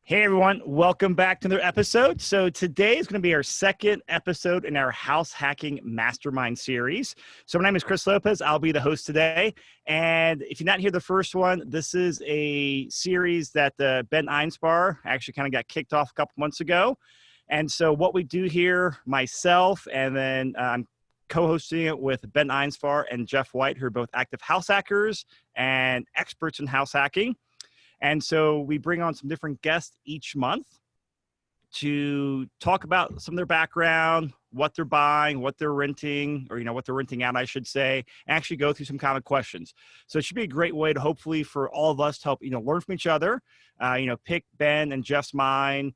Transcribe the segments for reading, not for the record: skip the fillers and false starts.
Hey everyone, welcome back to another episode. So today is going to be our second episode in our house hacking mastermind series. So my name is Chris Lopez. I'll be the host today. And if you're not here the first one, this is a series that Ben Einspar actually kind of got kicked off a couple months ago. And so what we do here, myself, and then I'm co-hosting it with Ben Einspar and Jeff White, who are both active house hackers and experts in house hacking. And so we bring on some different guests each month to talk about some of their background, what they're buying, what they're renting, or, what they're renting out, I should say, and actually go through some common questions. So it should be a great way to hopefully for all of us to help, learn from each other, pick Ben and Jeff's mind,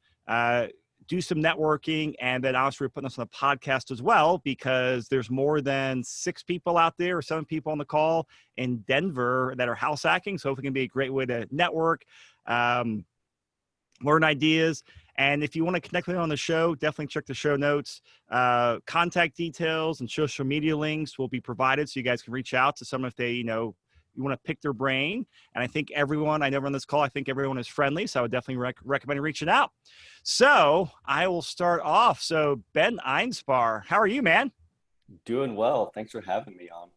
do some networking, and then obviously we're putting this on the podcast as well because there's more than 6 people out there or 7 people on the call in Denver that are house hacking. So hopefully it can be a great way to network, learn ideas. And if you want to connect with me on the show, definitely check the show notes. Contact details and social media links will be provided so you guys can reach out to someone if they, you want to pick their brain. And I think everyone, I know on this call, I think everyone is friendly. So I would definitely recommend reaching out. So I will start off. So Ben Einspar, how are you, man? Doing well. Thanks for having me on.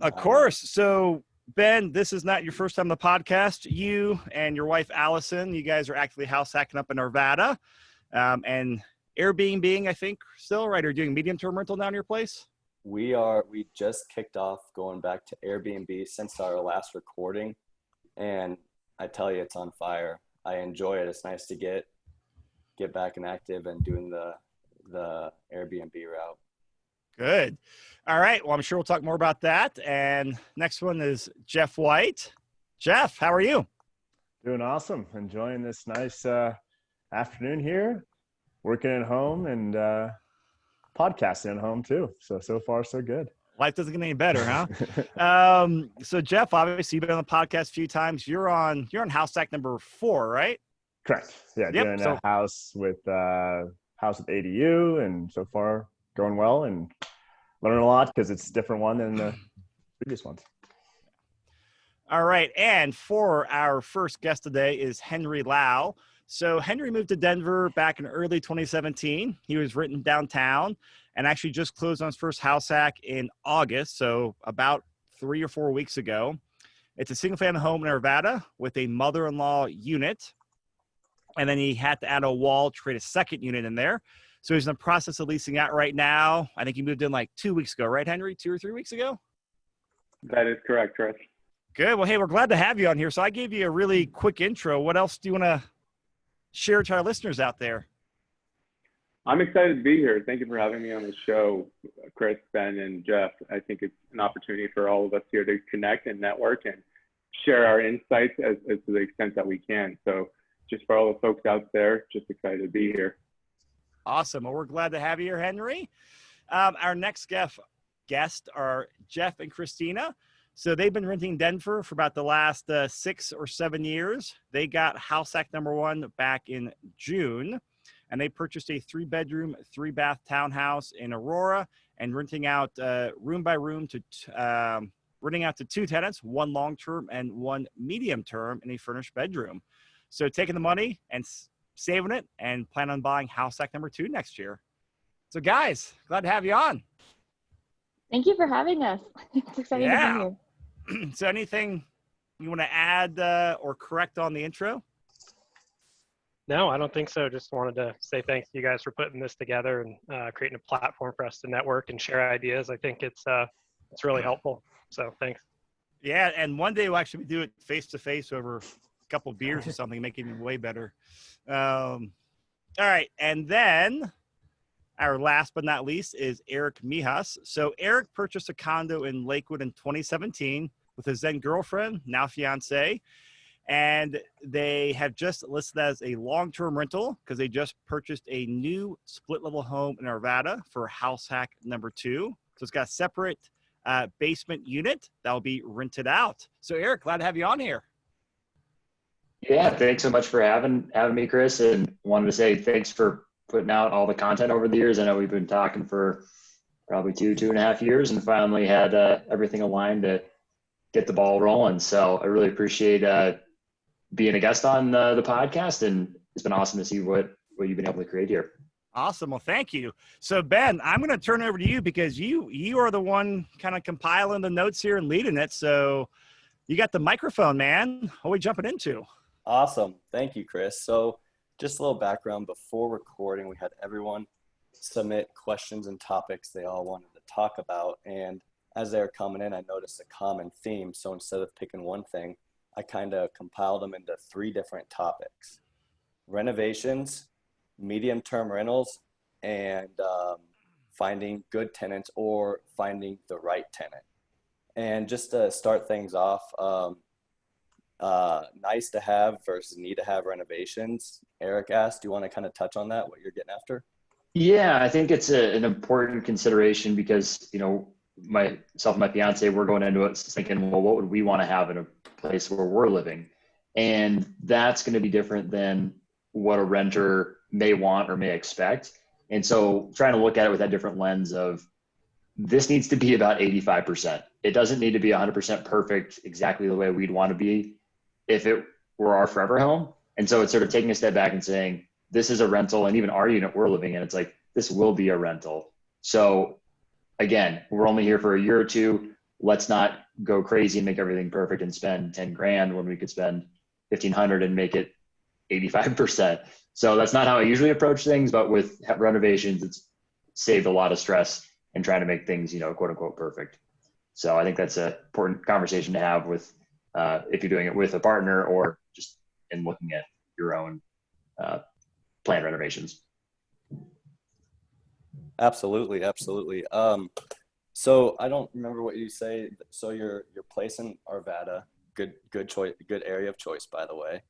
Of course. So Ben, this is not your first time on the podcast. You and your wife, Allison, you guys are actively house hacking up in Nevada, and Airbnb, I think still, right? Are doing medium-term rental down your place? We just kicked off going back to Airbnb since our last recording. And I tell you, it's on fire. I enjoy it. It's nice to get back and active and doing the Airbnb route. Good. All right. Well, I'm sure we'll talk more about that. And next one is Jeff White. Jeff, how are you? Doing awesome. Enjoying this nice afternoon here, working at home and podcasting at home too. So far, so good. Life doesn't get any better, huh? So Jeff, obviously you've been on the podcast a few times. You're on house hack number 4, right? Correct. Yeah. Yep. Doing a house with ADU, and so far going well and learning a lot because it's a different one than the previous ones. All right. And for our first guest today is Henry Lau. So Henry moved to Denver back in early 2017. He was written downtown and actually just closed on his first house hack in August, so about 3 or 4 weeks ago. It's a single-family home in Nevada with a mother-in-law unit, and then he had to add a wall to create a second unit in there. So he's in the process of leasing out right now. I think he moved in like 2 weeks ago, right, Henry? 2 or 3 weeks ago? That is correct, Chris. Good. Well, hey, we're glad to have you on here. So I gave you a really quick intro. What else do you want to share to our listeners out there? I'm excited to be here. Thank you for having me on the show, Chris, Ben, and Jeff. I think it's an opportunity for all of us here to connect and network and share our insights as to the extent that we can. So just for all the folks out there, just excited to be here. Awesome. Well, we're glad to have you here, Henry. Our next guest are Jeff and Christina. So they've been renting Denver for about the last 6 or 7 years. They got house hack number 1 back in June, and they purchased a 3-bedroom, 3-bath townhouse in Aurora and renting out room by room to 2 tenants, 1 long-term and 1 medium-term in a furnished bedroom. So taking the money and saving it and plan on buying house hack number 2 next year. So guys, glad to have you on. Thank you for having us. It's exciting to be here. So anything you want to add or correct on the intro? No, I don't think so. Just wanted to say thanks to you guys for putting this together and creating a platform for us to network and share ideas. I think it's really helpful. So thanks. Yeah, and one day we'll actually do it face-to-face over a couple of beers or something, make it even way better. All right, and then our last but not least is Eric Mijas. So Eric purchased a condo in Lakewood in 2017 with his then girlfriend, now fiance, and they have just listed as a long-term rental because they just purchased a new split-level home in Nevada for house hack number 2. So it's got a separate basement unit that will be rented out. So Eric, glad to have you on here. Yeah, thanks so much for having me, Chris, and wanted to say thanks for putting out all the content over the years. I know we've been talking for probably 2.5 years and finally had everything aligned to get the ball rolling. So I really appreciate being a guest on the podcast and it's been awesome to see what you've been able to create here. Awesome. Well, thank you. So Ben, I'm going to turn over to you because you are the one kind of compiling the notes here and leading it. So you got the microphone, man. What are we jumping into? Awesome. Thank you, Chris. So just a little background. Before recording, we had everyone submit questions and topics they all wanted to talk about. And as they were coming in, I noticed a common theme. So instead of picking one thing, I kind of compiled them into 3 different topics: renovations, medium-term rentals, and finding good tenants or finding the right tenant. And just to start things off, nice to have versus need to have renovations. Eric asked, do you want to kind of touch on that, what you're getting after? Yeah, I think it's an important consideration because, myself and my fiance, we're going into it thinking, well, what would we want to have in a place where we're living? And that's going to be different than what a renter may want or may expect. And so trying to look at it with that different lens of this needs to be about 85%. It doesn't need to be 100% perfect exactly the way we'd want to be if it were our forever home. And so it's sort of taking a step back and saying, this is a rental, and even our unit we're living in, it's like, this will be a rental. So again, we're only here for a year or two. Let's not go crazy and make everything perfect and spend 10 grand when we could spend 1,500 and make it 85%. So that's not how I usually approach things, but with renovations, it's saved a lot of stress in trying to make things, quote unquote, perfect. So I think that's an important conversation to have with, if you're doing it with a partner or just in looking at your own planned renovations. Absolutely. So I don't remember what you say. So your place in Arvada, good choice, good area of choice, by the way.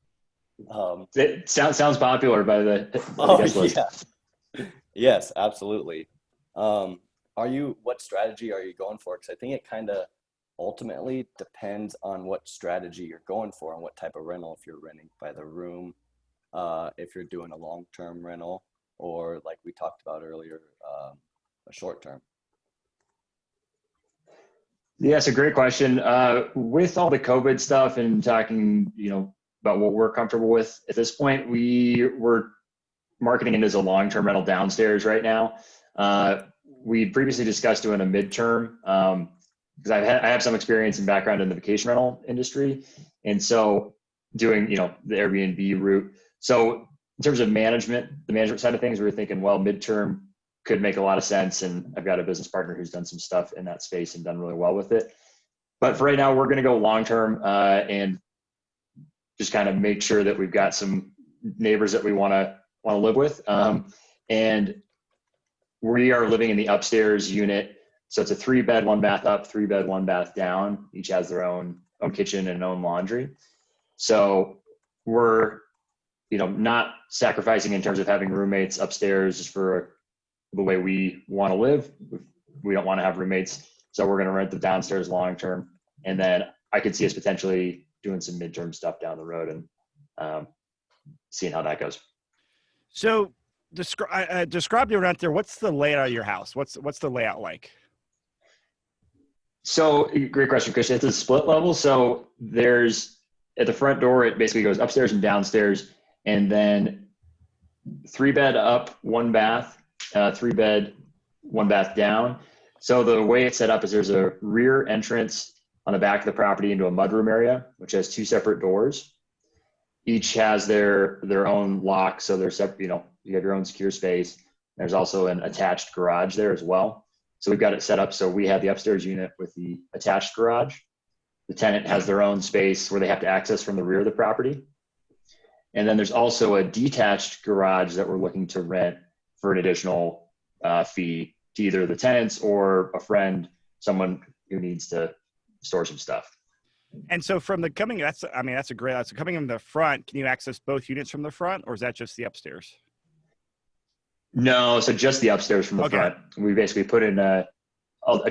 It sounds popular by the guest list. Yeah. Yes, absolutely. What strategy are you going for? Because I think it kind of ultimately depends on what strategy you're going for and what type of rental. If you're renting by the room, if you're doing a long-term rental, or like we talked about earlier, a short-term. Yeah, it's a great question. With all the COVID stuff and talking, about what we're comfortable with at this point, we're marketing it as a long-term rental downstairs right now. We previously discussed doing a midterm because I have some experience and background in the vacation rental industry, and so doing the Airbnb route. So in terms of the management side of things, we were thinking, well, midterm could make a lot of sense, and I've got a business partner who's done some stuff in that space and done really well with it. But for right now, we're going to go long-term and just kind of make sure that we've got some neighbors that we want to live with. And we are living in the upstairs unit. So it's a 3-bed, 1-bath up, 3-bed, 1-bath down. Each has their own kitchen and own laundry. So we're, not sacrificing in terms of having roommates upstairs just for the way we want to live. We don't want to have roommates. So we're going to rent the downstairs long-term. And then I could see us potentially doing some midterm stuff down the road and seeing how that goes. So describe your rent there. What's the layout of your house? What's the layout like? So great question, Christian. It's a split level. So there's at the front door, it basically goes upstairs and downstairs, and then 3-bed up, 1-bath, 3-bed, 1-bath down. So the way it's set up is there's a rear entrance on the back of the property into a mudroom area, which has 2 separate doors. Each has their own lock. So they're separate, you have your own secure space. There's also an attached garage there as well. So we've got it set up so we have the upstairs unit with the attached garage. The tenant has their own space where they have to access from the rear of the property. And then there's also a detached garage that we're looking to rent for an additional fee to either the tenants or a friend, someone who needs to store some stuff. And so from the coming, that's a great, so coming in the front, can you access both units from the front, or is that just the upstairs? No, so just the upstairs from the front. We basically put in a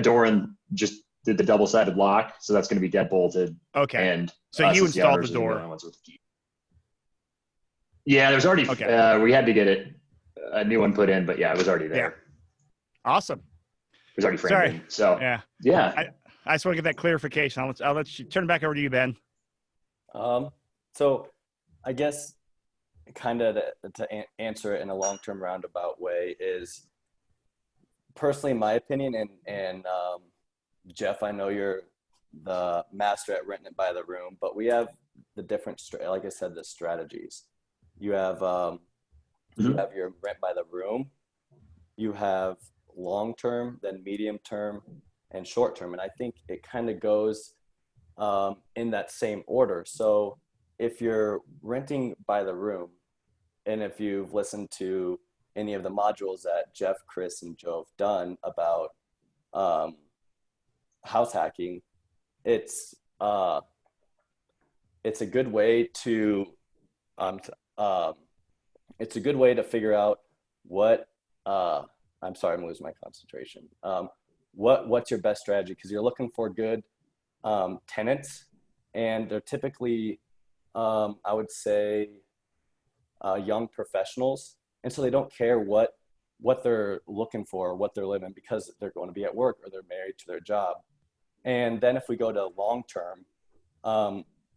door and just did the double-sided lock. So that's going to be deadbolted. Okay. And so you installed the door. Yeah, there's already, we had to get a new one put in, but yeah, it was already there. Yeah. Awesome. It was already framed in. So yeah. I just want to get that clarification. I'll let you turn it back over to you, Ben. So I guess kind of answer it in a long-term roundabout way is personally my opinion, and Jeff, I know you're the master at renting it by the room, but we have the different, like I said, the strategies. You have you have your rent by the room, you have long-term, then medium-term, and short-term. And I think it kind of goes in that same order. So if you're renting by the room, and if you've listened to any of the modules that Jeff, Chris, and Joe have done about house hacking, it's a good way to figure out what I'm sorry, I'm losing my concentration. What's your best strategy? Because you're looking for good tenants, and they're typically I would say young professionals, and so they don't care what they're looking for, what they're living, because they're going to be at work or they're married to their job. And then if we go to long term,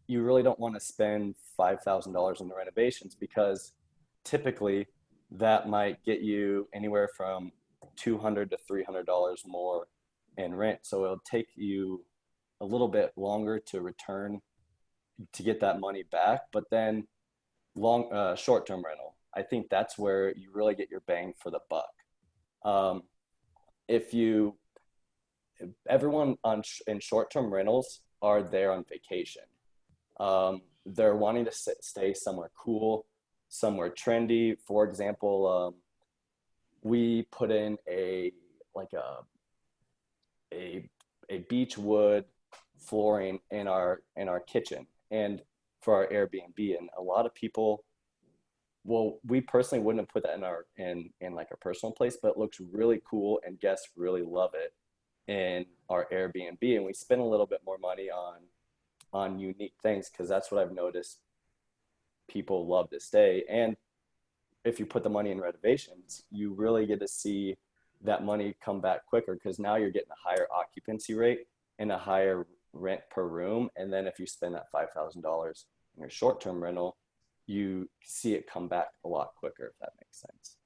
you really don't want to spend $5,000 on the renovations, because typically that might get you anywhere from $200 to $300 more in rent. So it'll take you a little bit longer to return to get that money back. But then short-term rental, I think that's where you really get your bang for the buck. Everyone in short-term rentals are there on vacation. They're wanting to stay somewhere cool, somewhere trendy. For example, we put in a beech wood flooring in our kitchen and for our Airbnb, and a lot of people, well, we personally wouldn't have put that in like a personal place, but it looks really cool and guests really love it in our Airbnb. And we spend a little bit more money on unique things, because that's what I've noticed people love to stay. And if you put the money in renovations, you really get to see that money come back quicker, because now you're getting a higher occupancy rate and a higher rent per room. And then if you spend that $5,000 in your short-term rental, you see it come back a lot quicker, if that makes sense.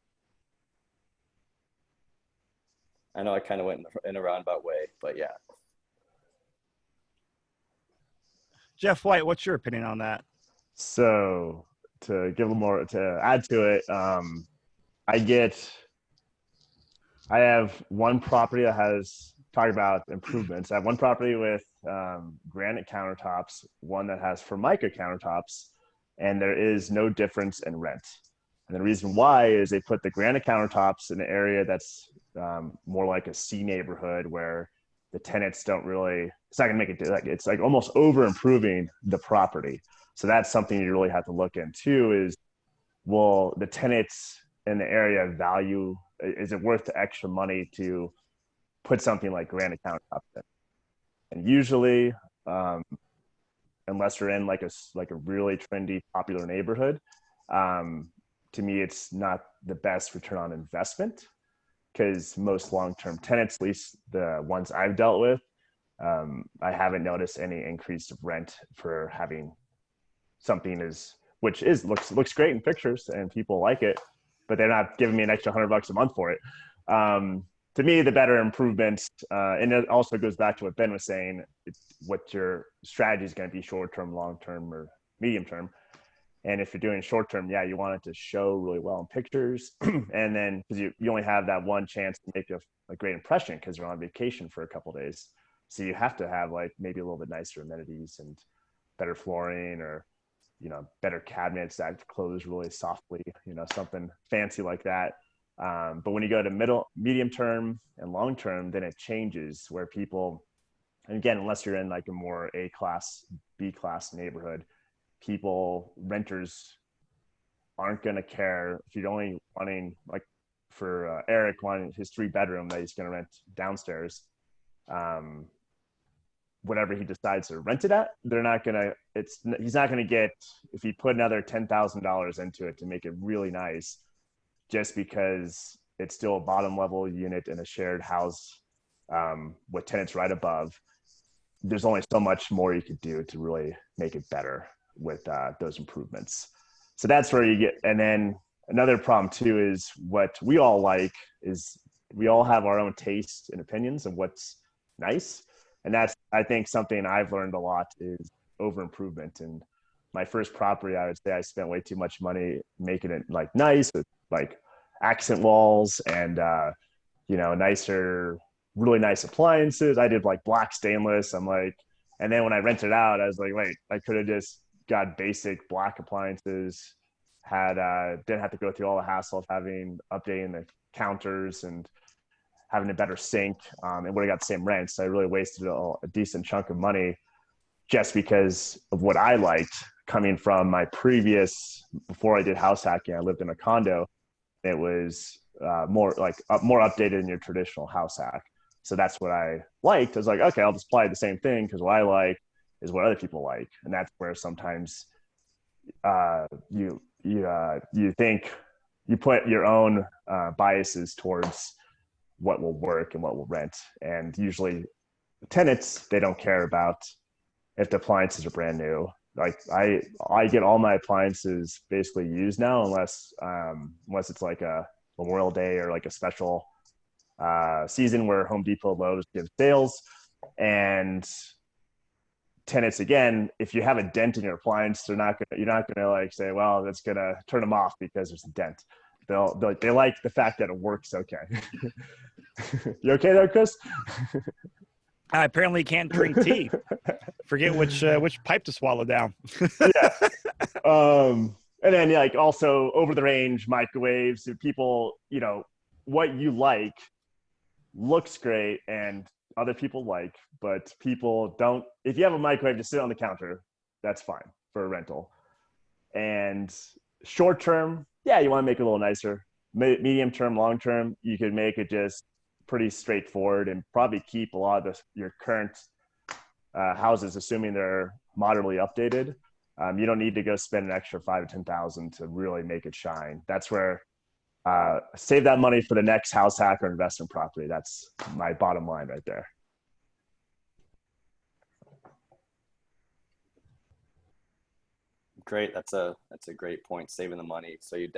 I know I kind of went in a roundabout way, but yeah. Jeff White, what's your opinion on that? So to give a little more, to add to it, I have one property that has, talk about improvements. I have one property with granite countertops, one that has Formica countertops, and there is no difference in rent. And the reason why is they put the granite countertops in an area that's more like a C neighborhood, where the tenants don't really, it's not gonna make it, it's like almost over improving the property. So that's something you really have to look into is, will the tenants in the area value, is it worth the extra money to put something like granite countertops in? And usually, unless you're in like a really trendy, popular neighborhood, to me, it's not the best return on investment, because most long-term tenants, at least the ones I've dealt with, I haven't noticed any increase of rent for having something looks great in pictures and people like it, but they're not giving me an extra $100 a month for it. To me, the better improvements, and it also goes back to what Ben was saying, what your strategy is going to be, short-term, long-term, or medium-term. And if you're doing short-term, yeah, you want it to show really well in pictures. And then, because you only have that one chance to make a great impression, because you're on vacation for a couple of days. So you have to have like maybe a little bit nicer amenities and better flooring, or, better cabinets that close really softly, something fancy like that. But when you go to medium term and long term, then it changes, where people, and again, unless you're in like a more A class, B class neighborhood, renters aren't going to care if you're only wanting, like for Eric wanting his 3-bedroom that he's going to rent downstairs, whatever he decides to rent it at, he's not going to get, if he put another $10,000 into it to make it really nice, just because it's still a bottom level unit in a shared house with tenants right above. There's only so much more you could do to really make it better with those improvements. So that's where you get, and then another problem too is what we all like is we all have our own tastes and opinions of what's nice. And that's, I think, something I've learned a lot is over improvement. And my first property, I would say I spent way too much money making it like nice with like accent walls and, nicer, really nice appliances. I did like black stainless. I'm like, and then when I rented out, I was like, wait, I could have just got basic black appliances, didn't have to go through all the hassle of updating the counters and having a better sink, and would have got the same rent. So I really wasted a decent chunk of money just because of what I liked coming from my before I did house hacking, I lived in a condo. It was more updated than your traditional house hack. So that's what I liked. I was like, okay, I'll just apply the same thing because what I like is what other people like. And that's where sometimes you think you put your own biases towards what will work and what will rent. And usually tenants, they don't care about if the appliances are brand new. Like I get all my appliances basically used now, unless it's like a Memorial Day or like a special season where Home Depot, Lowe's give sales. And tenants, again, if you have a dent in your appliance, you're not gonna like say, well, that's gonna turn them off because there's a dent. They like the fact that it works okay. You okay there, Chris? I apparently can't drink tea. Forget which pipe to swallow down. Yeah. And then like also over the range microwaves. People, what you like looks great and other people like, but people don't. If you have a microwave to sit on the counter, that's fine for a rental. And short term, yeah, you want to make it a little nicer. Medium term, long term, you could make it just pretty straightforward and probably keep a lot of your current houses, assuming they're moderately updated. You don't need to go spend an extra $5,000 to $10,000 to really make it shine. That's where save that money for the next house hack or investment property. That's my bottom line right there. Great. That's a great point. Saving the money. So you're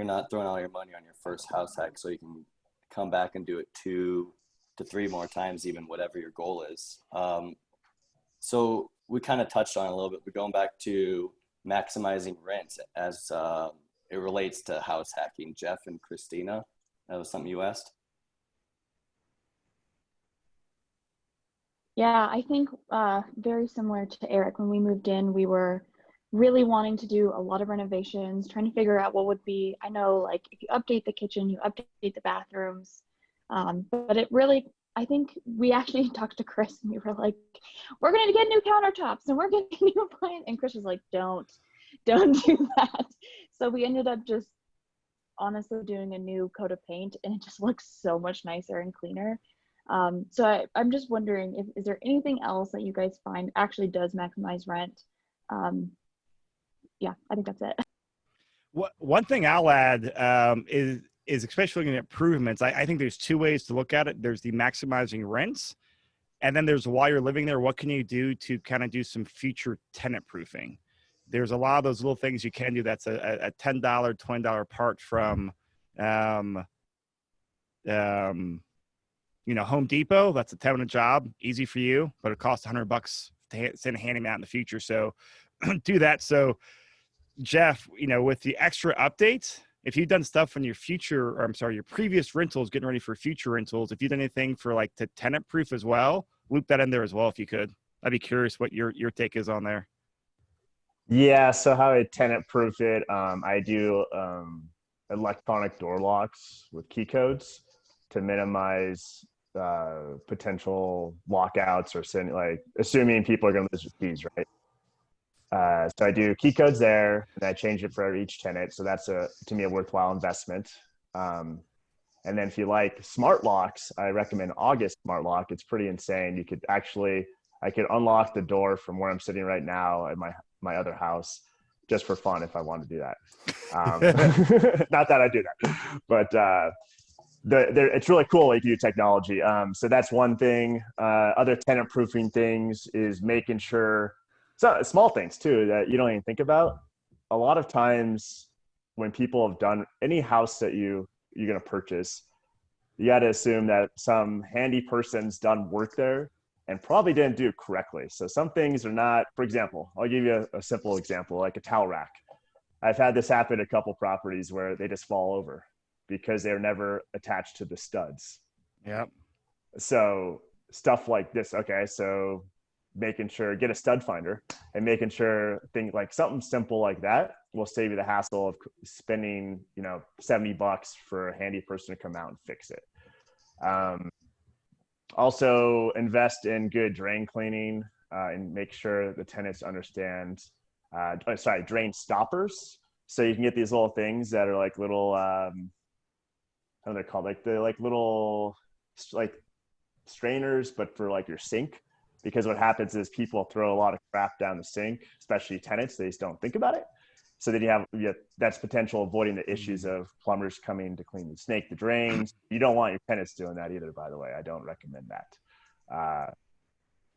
not throwing all your money on your first house hack, so you can come back and do it 2 to 3 more times, even whatever your goal is. So we kind of touched on it a little bit, but going back to maximizing rents as it relates to house hacking. Jeff and Christina, that was something you asked? Yeah, I think very similar to Eric. When we moved in, we were really wanting to do a lot of renovations, trying to figure out what would be, I know like if you update the kitchen, you update the bathrooms, but it really, I think we actually talked to Chris and we were like, we're going to get new countertops and we're getting new appliances. And Chris was like, don't do that. So we ended up just honestly doing a new coat of paint and it just looks so much nicer and cleaner. So I'm just wondering, is there anything else that you guys find actually does maximize rent? Yeah, I think that's it. One thing I'll add is especially in improvements. I think there's 2 ways to look at it. There's the maximizing rents, and then there's while you're living there, what can you do to kind of do some future tenant proofing? There's a lot of those little things you can do. That's a $10, $20 part from, Home Depot. That's a 10-minute job, easy for you, but it costs $100 to send a handyman out in the future. So do that. So Jeff, with the extra updates, if you've done stuff on your your previous rentals, getting ready for future rentals, if you've done anything for like to tenant proof as well, loop that in there as well if you could. I'd be curious what your take is on there. Yeah, so how I tenant proof it, I do electronic door locks with key codes to minimize potential lockouts or assuming people are going to lose their keys, right? So I do key codes there, and I change it for each tenant. So that's to me a worthwhile investment. And then if you like smart locks, I recommend August Smart Lock. It's pretty insane. I could unlock the door from where I'm sitting right now at my other house just for fun if I want to do that. Not that I do that, but it's really cool if you do technology. So that's one thing. Other tenant proofing things is making sure, so small things too that you don't even think about. a lot of times when people have done any house that you're going to purchase, you got to assume that some handy person's done work there and probably didn't do it correctly. So some things are not, for example, I'll give you a simple example, like a towel rack. I've had this happen at a couple properties where they just fall over because they're never attached to the studs. Yep. So stuff like this. Okay. So making sure, get a stud finder and making sure things like something simple like that will save you the hassle of spending, $70 for a handy person to come out and fix it. Also invest in good drain cleaning and make sure the tenants understand, drain stoppers. So you can get these little things that are like little, how are they called? Like they're like little like strainers, but for like your sink. Because what happens is people throw a lot of crap down the sink, especially tenants. They just don't think about it. So then you have that's potential avoiding the issues of plumbers coming to clean the snake, the drains. You don't want your tenants doing that either, by the way. I don't recommend that.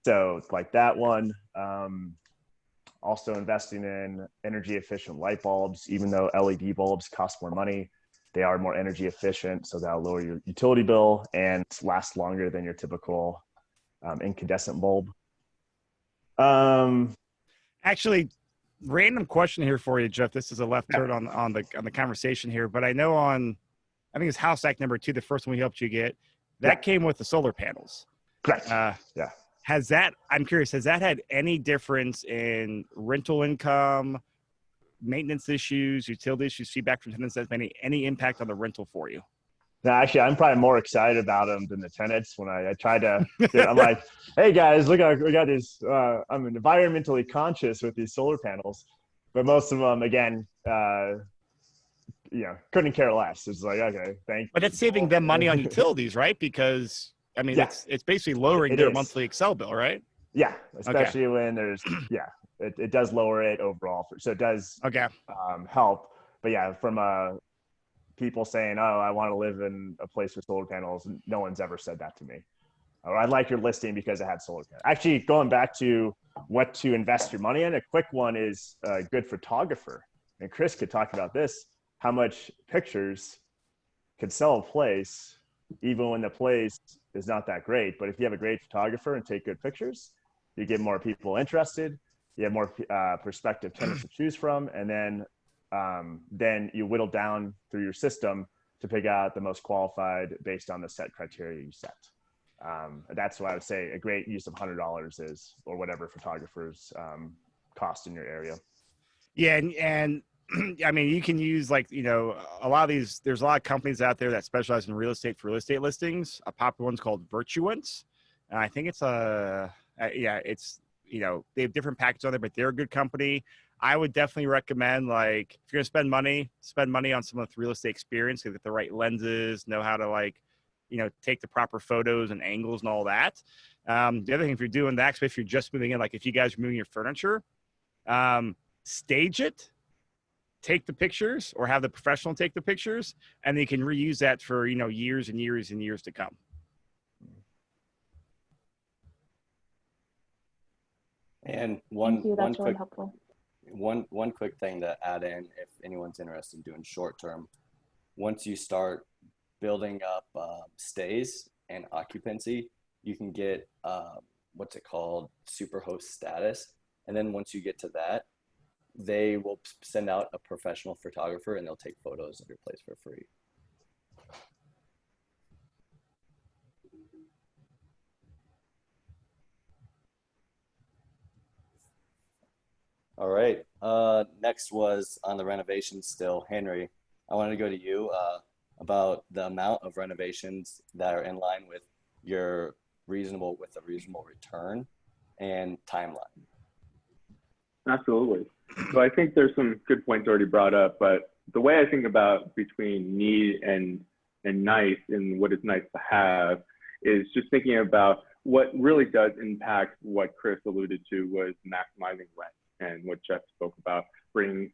So like that one. Also investing in energy efficient light bulbs, even though LED bulbs cost more money, they are more energy efficient. So that'll lower your utility bill and last longer than your typical incandescent bulb. Actually, random question here for you, Jeff. This is a left turn on the conversation here, but I know I think it's house hack number 2, the first one we helped you get, that came with the solar panels. Correct. I'm curious, has that had any difference in rental income, maintenance issues, utility issues, feedback from tenants that's made any impact on the rental for you? No, actually, I'm probably more excited about them than the tenants. When I tried to, I'm like, hey guys, look, we got these. I'm environmentally conscious with these solar panels, but most of them, again, couldn't care less. It's like, okay, thank you. But it's saving them money on utilities, right? Because I mean, it's basically lowering their monthly Excel bill, right? Yeah, especially when there's, it does lower it overall. So it does help. But yeah, from people saying, oh, I want to live in a place with solar panels, no one's ever said that to me. Or I like your listing because it had solar panels. Actually, going back to what to invest your money in, a quick one is a good photographer. And Chris could talk about this, how much pictures could sell a place even when the place is not that great. But if you have a great photographer and take good pictures, you get more people interested, you have more prospective tenants to choose from, and then you whittle down through your system to pick out the most qualified based on the set criteria you set. That's why I would say a great use of $100 is, or whatever photographers cost in your area. Yeah, and I mean, you can use a lot of these. There's a lot of companies out there that specialize in real estate for real estate listings. A popular one's called Virtuance. And I think it's they have different packages on there, but they're a good company. I would definitely recommend, if you're gonna spend money on someone with real estate experience, get the right lenses, know how to take the proper photos and angles and all that. The other thing, if you're doing that, especially if you're just moving in, if you guys are moving your furniture, stage it, take the pictures, or have the professional take the pictures, and you can reuse that for years and years and years to come. And that's really helpful. One quick thing to add in, if anyone's interested in doing short term, once you start building up stays and occupancy, you can get what's it called, superhost status. And then once you get to that, they will send out a professional photographer and they'll take photos of your place for free. All right. Next was on the renovations still. Henry, I wanted to go to you about the amount of renovations that are in line with a reasonable return and timeline. Absolutely. So I think there's some good points already brought up, but the way I think about between need and nice and what is nice to have is just thinking about what really does impact what Chris alluded to was maximizing rent, and what Jeff spoke about, bringing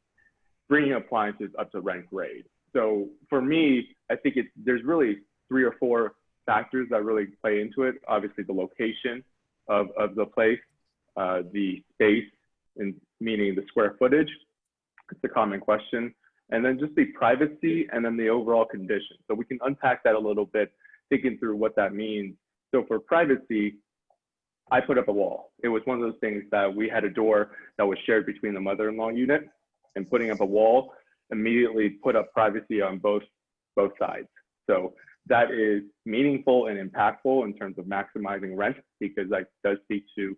appliances up to rent grade. So for me, I think there's really 3 or 4 factors that really play into it. Obviously, the location of the place, the space, and meaning the square footage, It's a common question. And then just the privacy and then the overall condition. So we can unpack that a little bit, thinking through what that means. So for privacy, I put up a wall. It was one of those things that we had a door that was shared between the mother-in-law unit, and putting up a wall immediately put up privacy on both sides. So that is meaningful and impactful in terms of maximizing rent, because that does speak to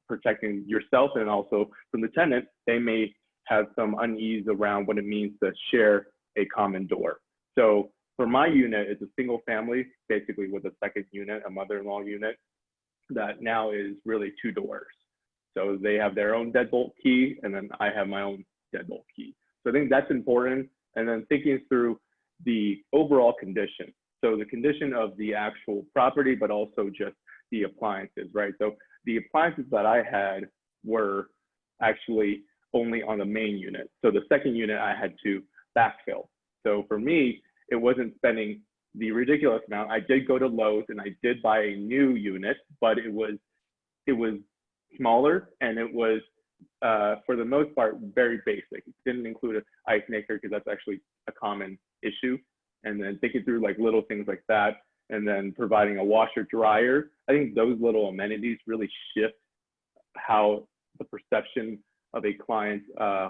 protecting yourself, and also from the tenant, they may have some unease around what it means to share a common door. So for my unit, it's a single family, basically with a second unit, a mother-in-law unit, that now is really 2 doors. So they have their own deadbolt key, and then I have my own deadbolt key. So I think that's important. And then thinking through the overall condition. So the condition of the actual property, but also just the appliances, right? So the appliances that I had were actually only on the main unit. So the second unit I had to backfill. So for me, it wasn't spending the ridiculous amount. I did go to Lowe's and I did buy a new unit, but it was smaller, and it was for the most part very basic. It didn't include an ice maker, because that's actually a common issue. And then thinking through like little things like that, and then providing a washer dryer. I think those little amenities really shift how the perception of a client's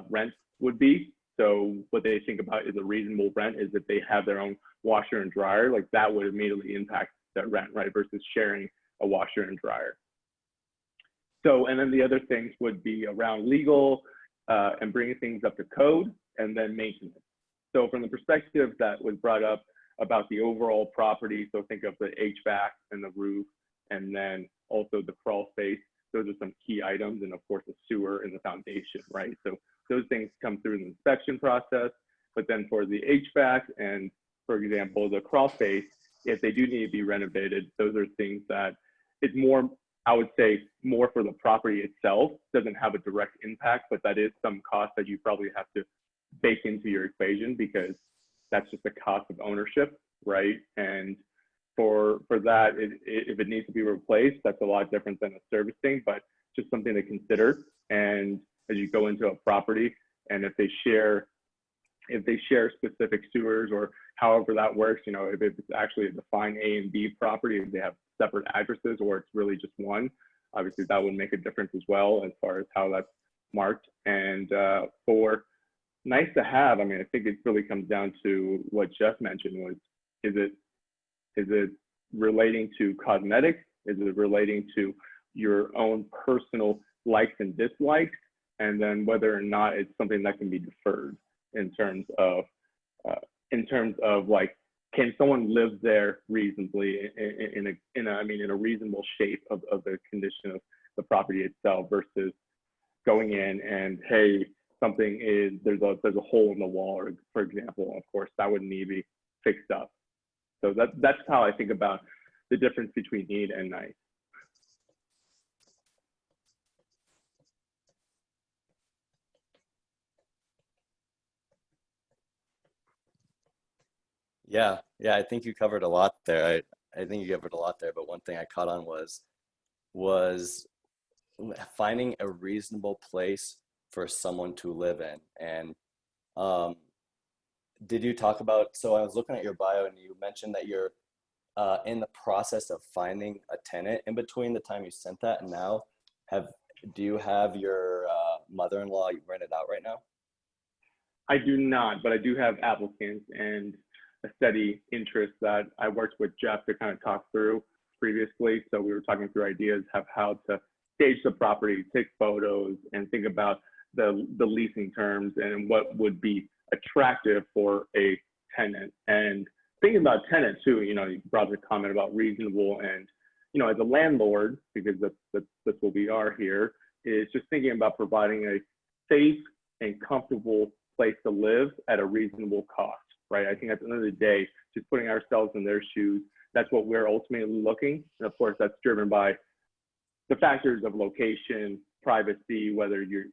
rent would be. So what they think about is a reasonable rent is if they have their own washer and dryer, like that would immediately impact that rent, right? Versus sharing a washer and dryer. So, and then the other things would be around legal and bringing things up to code, and then maintenance. So from the perspective that was brought up about the overall property, so think of the HVAC and the roof, and then also the crawl space. Those are some key items, and of course the sewer and the foundation, right? So those things come through the inspection process. But then for the HVAC and, for example, the crawl space, if they do need to be renovated, those are things that it's more, I would say, more for the property itself. Doesn't have a direct impact, but that is some cost that you probably have to bake into your equation, because that's just the cost of ownership, right? And for that, if it needs to be replaced, that's a lot different than a servicing, but just something to consider. And as you go into a property, and if they share specific sewers, or however that works, you know, if it's actually a defined A and B property, if they have separate addresses, or it's really just one, obviously that would make a difference as well as far as how that's marked. And for nice to have, I mean, I think it really comes down to what Jeff mentioned was, is it relating to cosmetics? Is it relating to your own personal likes and dislikes? And then whether or not it's something that can be deferred in terms of like, can someone live there reasonably in a reasonable shape of the condition of the property itself, versus going in and, hey, something is, there's a hole in the wall, or for example, of course, that would need to be fixed up. So that's how I think about the difference between need and nice. Yeah, I think you covered a lot there. I think you covered a lot there, but one thing I caught on was finding a reasonable place for someone to live in. And did you talk about, so I was looking at your bio, and you mentioned that you're in the process of finding a tenant. In between the time you sent that and now, do you have your mother-in-law rented out right now? I do not, but I do have applicants and a steady interest that I worked with Jeff to kind of talk through previously. So we were talking through ideas of how to stage the property, take photos, and think about the leasing terms and what would be attractive for a tenant. And thinking about tenant too, you know, you brought the comment about reasonable, and, you know, as a landlord, because that's what we are here, is just thinking about providing a safe and comfortable place to live at a reasonable cost, right? I think at the end of the day, just putting ourselves in their shoes, that's what we're ultimately looking. And of course, that's driven by the factors of location, privacy,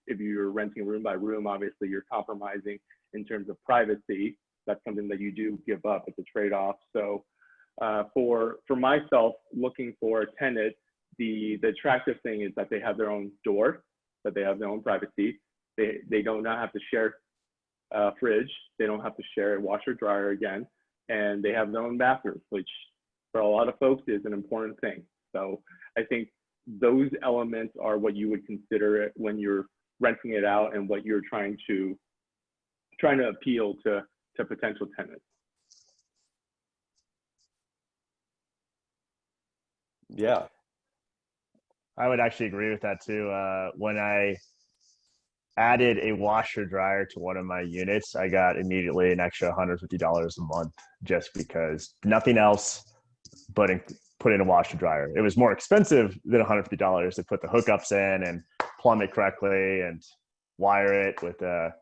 if you're renting room by room, obviously you're compromising in terms of privacy. That's something that you do give up. It's a trade-off. So for myself, looking for a tenant, the attractive thing is that they have their own door, that they have their own privacy. They do not have to share fridge. They don't have to share a washer dryer again, and they have their own bathroom, which for a lot of folks is an important thing. So I think those elements are what you would consider it when you're renting it out and what you're trying to appeal to potential tenants. Yeah. I would actually agree with that too. When I added a washer dryer to one of my units, I got immediately an extra $150 a month just because nothing else but put in a washer dryer. It was more expensive than $150 to put the hookups in and plumb it correctly and wire it with a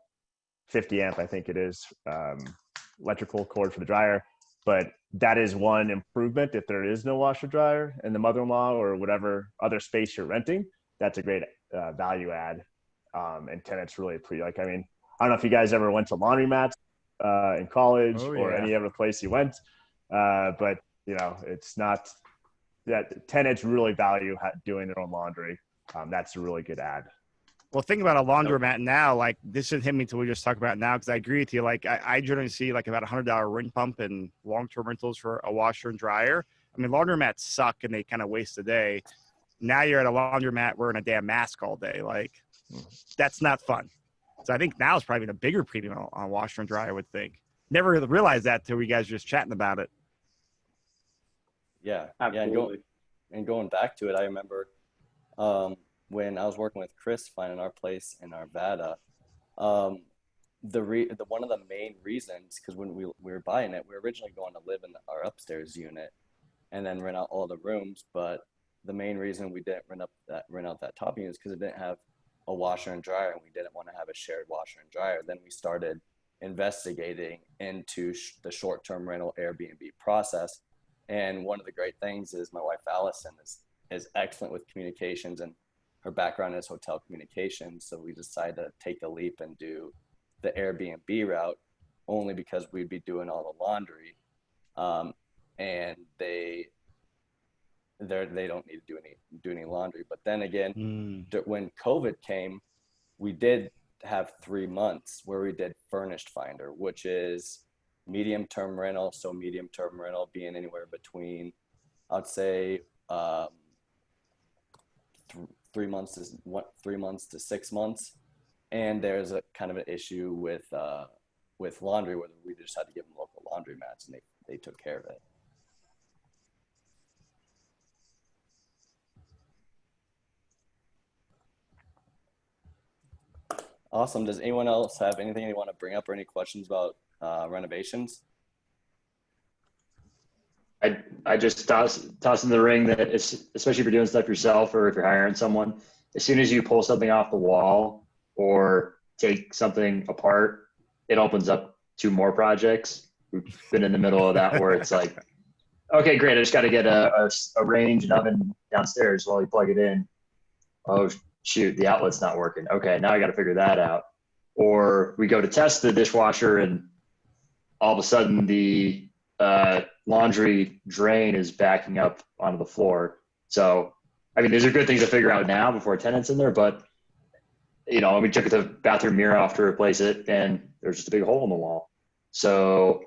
50 amp, I think it is, electrical cord for the dryer. But that is one improvement. If there is no washer dryer in the mother-in-law or whatever other space you're renting, that's a great value add. And tenants really appreciate. I mean, I don't know if you guys ever went to laundromats in college or any other place you went, but it's not that tenants really value doing their own laundry. That's a really good ad. Well, think about a laundromat now. Like, this should hit me until we just talk about it now, because I agree with you. Like, I generally see like about $100 ring pump and long-term rentals for a washer and dryer. I mean, laundromats suck and they kind of waste a day. Now you're at a laundromat wearing a damn mask all day. Like, that's not fun. So I think now it's probably a bigger premium on washer and dryer, I would think. Never really realized that till we guys were just chatting about it. Yeah. Absolutely. Yeah, and going back to it, I remember when I was working with Chris finding our place in Arvada, one of the main reasons, because when we were buying it, we were originally going to live in our upstairs unit and then rent out all the rooms. But the main reason we didn't rent out that top unit is because it didn't have a washer and dryer, and we didn't want to have a shared washer and dryer. Then we started investigating into the short-term rental Airbnb process. And one of the great things is my wife Allison is excellent with communications, and her background is hotel communications. So we decided to take the leap and do the Airbnb route, only because we'd be doing all the laundry, and they don't need to do any laundry. But then again, when COVID came, we did have 3 months where we did furnished finder, which is medium term rental. So medium term rental being anywhere between, I'd say, 3 months to 6 months. And there's a kind of an issue with laundry, where we just had to give them local laundromats, and they took care of it. Awesome. Does anyone else have anything they want to bring up or any questions about renovations? I just toss in the ring that especially if you're doing stuff yourself or if you're hiring someone, as soon as you pull something off the wall or take something apart, it opens up 2 more projects. We've been in the middle of that where it's like, okay, great. I just got to get a range and oven downstairs while you plug it in. Oh, shoot, the outlet's not working. Okay, now I got to figure that out. Or we go to test the dishwasher and all of a sudden the laundry drain is backing up onto the floor. So, I mean, these are good things to figure out now before tenants in there, but we took the bathroom mirror off to replace it and there's just a big hole in the wall. So,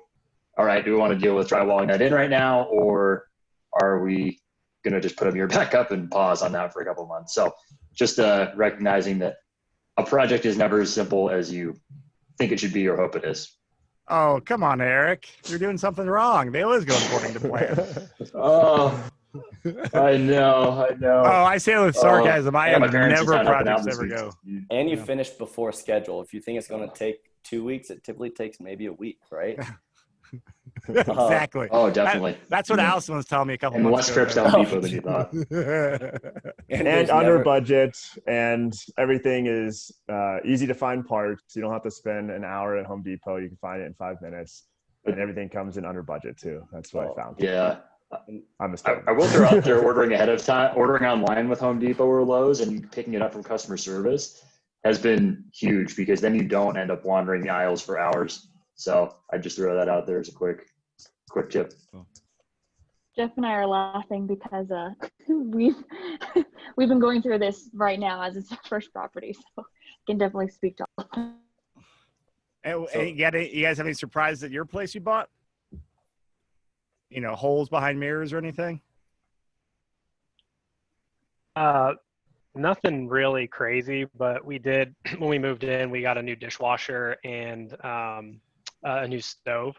all right, do we want to deal with drywalling that in right now, or are we going to just put a mirror back up and pause on that for a couple of months? So just recognizing that a project is never as simple as you think it should be or hope it is. Oh, come on, Eric. You're doing something wrong. They always go according to plan. Oh, I know. Oh, I say it with sarcasm. I am my parents never just found out projects this ever week. go. And you finished before schedule. If you think it's going to take 2 weeks, it typically takes maybe a week, right? Exactly. Oh, definitely. That's what Allison was telling me a couple And months less ago. trips to Home Depot than you thought. And under budget, and everything is easy to find parts. You don't have to spend an hour at Home Depot. You can find it in 5 minutes, and everything comes in under budget too. That's what I found. Yeah. I will throw out there ordering ahead of time, ordering online with Home Depot or Lowe's and picking it up from customer service has been huge, because then you don't end up wandering the aisles for hours. So I just throw that out there as a quick tip. Jeff and I are laughing because we've been going through this right now as it's our first property, so I can definitely speak to all of them. And you guys have any surprises at your place you bought? Holes behind mirrors or anything? Nothing really crazy, but we did when we moved in, we got a new dishwasher and a new stove,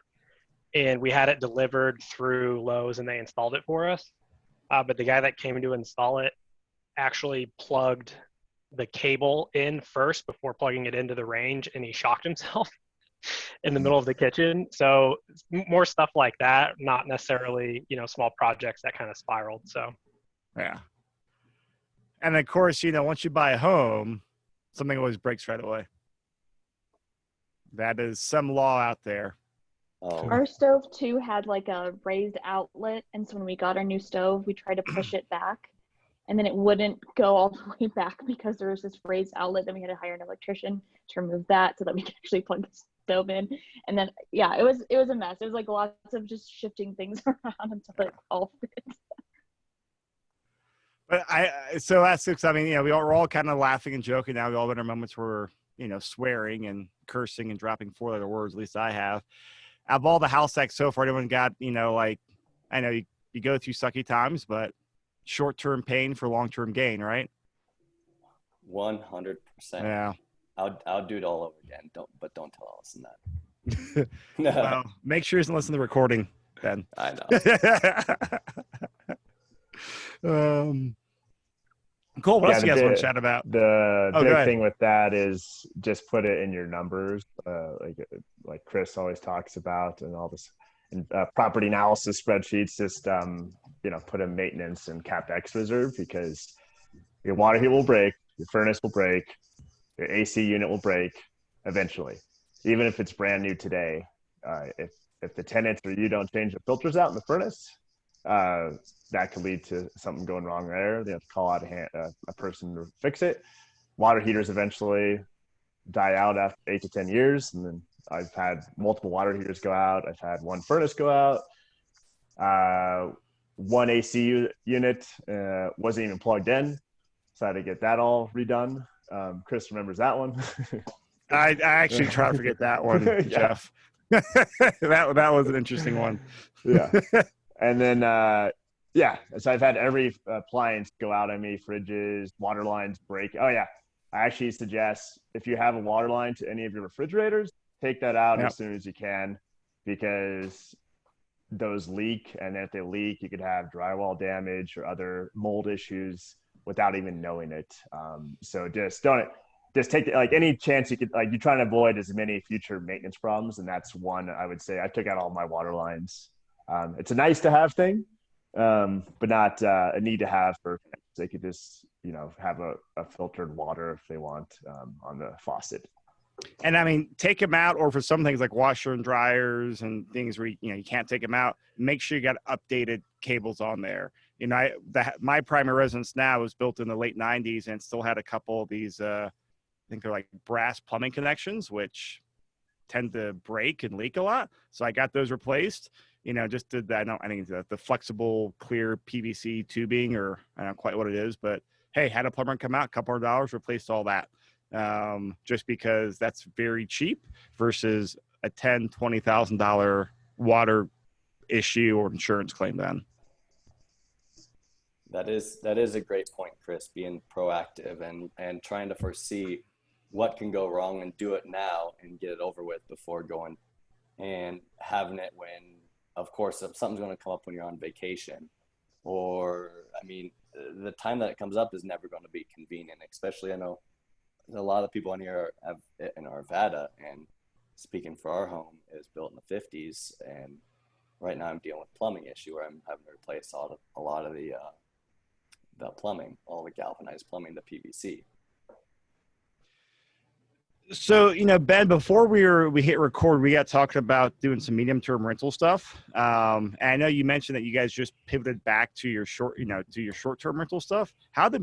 and we had it delivered through Lowe's and they installed it for us. But the guy that came to install it actually plugged the cable in first before plugging it into the range, and he shocked himself in the middle of the kitchen. So more stuff like that, not necessarily, small projects that kind of spiraled. So yeah. And of course, once you buy a home, something always breaks right away. That is some law out there. Oh, Our stove too had like a raised outlet, and so when we got our new stove, we tried to push it back, and then it wouldn't go all the way back because there was this raised outlet. Then we had to hire an electrician to remove that so that we could actually plug the stove in. And then it was a mess. It was like lots of just shifting things around until it all fit. But so that's, I mean, we're all kind of laughing and joking now. We all been in moments where we're, swearing and cursing and dropping 4-letter words. At least I have. Out of all the house hacks so far, anyone got, like, I know you go through sucky times, but short-term pain for long-term gain, right? 100%. Yeah. I'll do it all over again. Don't tell Allison that. Well, make sure you listen to the recording, Ben. I know. Cool. What else you guys want to chat about? The big thing with that is just put it in your numbers, like Chris always talks about, and all this property analysis spreadsheets. Just put a maintenance and capex reserve, because your water heater will break, your furnace will break, your AC unit will break eventually, even if it's brand new today. If the tenants or you don't change the filters out in the furnace, that could lead to something going wrong there. They have to call out a person to fix it. Water heaters eventually die out after 8 to 10 years. And then I've had multiple water heaters go out. I've had one furnace go out. One AC unit wasn't even plugged in. So I had to get that all redone. Chris remembers that one. I actually try to forget that one, Jeff. that was an interesting one. Yeah. And then, so I've had every appliance go out on me, fridges, water lines break. Oh, yeah. I actually suggest if you have a water line to any of your refrigerators, take that out as soon as you can, because those leak. And if they leak, you could have drywall damage or other mold issues without even knowing it. So just take any chance you could, you're trying to avoid as many future maintenance problems. And that's one, I would say. I took out all my water lines. It's a nice to have thing, but not a need to have. For they could just have a filtered water if they want on the faucet. And I mean, take them out, or for some things like washer and dryers and things where you can't take them out, make sure you got updated cables on there. My primary residence now was built in the late 90s and still had a couple of these I think they're like brass plumbing connections, which tend to break and leak a lot. So I got those replaced. Just did that. I think the flexible clear PVC tubing, or I don't know quite what it is, but hey, had a plumber come out, $200, replaced all that. Just because that's very cheap versus a $10,000-$20,000 water issue or insurance claim then. That is a great point, Chris, being proactive and trying to foresee what can go wrong and do it now and get it over with before going and having it when, of course, if something's going to come up when you're on vacation, or, I mean, the time that it comes up is never going to be convenient, especially I know a lot of people on here have in Arvada, and speaking for our home, is built in the 50s, and right now I'm dealing with plumbing issue where I'm having to replace a lot of the plumbing, all the galvanized plumbing, the PVC. So, Ben, before we hit record, we got talking about doing some medium-term rental stuff. And I know you mentioned that you guys just pivoted back to your short-term rental stuff. How the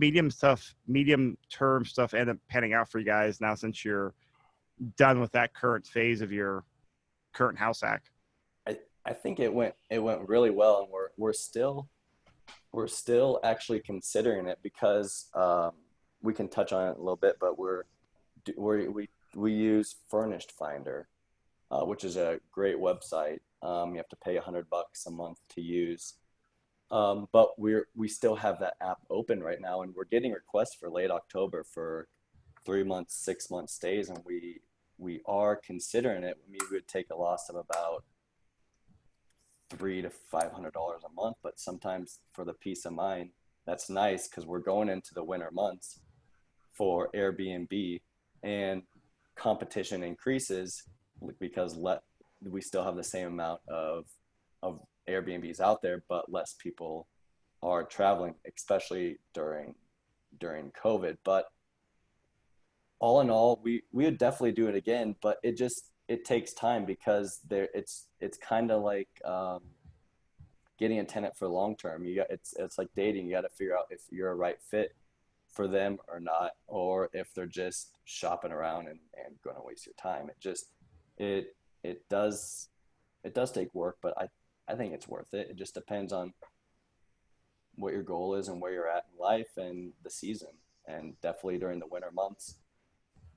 medium-term stuff end up panning out for you guys now, since you're done with that current phase of your current house hack? I think it went really well, and we're still actually considering it, because we can touch on it a little bit, but we we use Furnished Finder, which is a great website. You have to pay $100 a month to use. But we still have that app open right now, and we're getting requests for late October for 3 months, 6 month stays, and we are considering it. I mean, we would take a loss of about $300 to $500 a month, but sometimes for the peace of mind, that's nice because we're going into the winter months for Airbnb, and competition increases because we still have the same amount of Airbnbs out there, but less people are traveling, especially during COVID. But all in all, we would definitely do it again, but it takes time because it's kind of like getting a tenant for long term. It's like dating. You got to figure out if you're a right fit for them or not, or if they're just shopping around and going to waste your time. It does take work, but I think it's worth it. It just depends on what your goal is and where you're at in life and the season. And definitely during the winter months,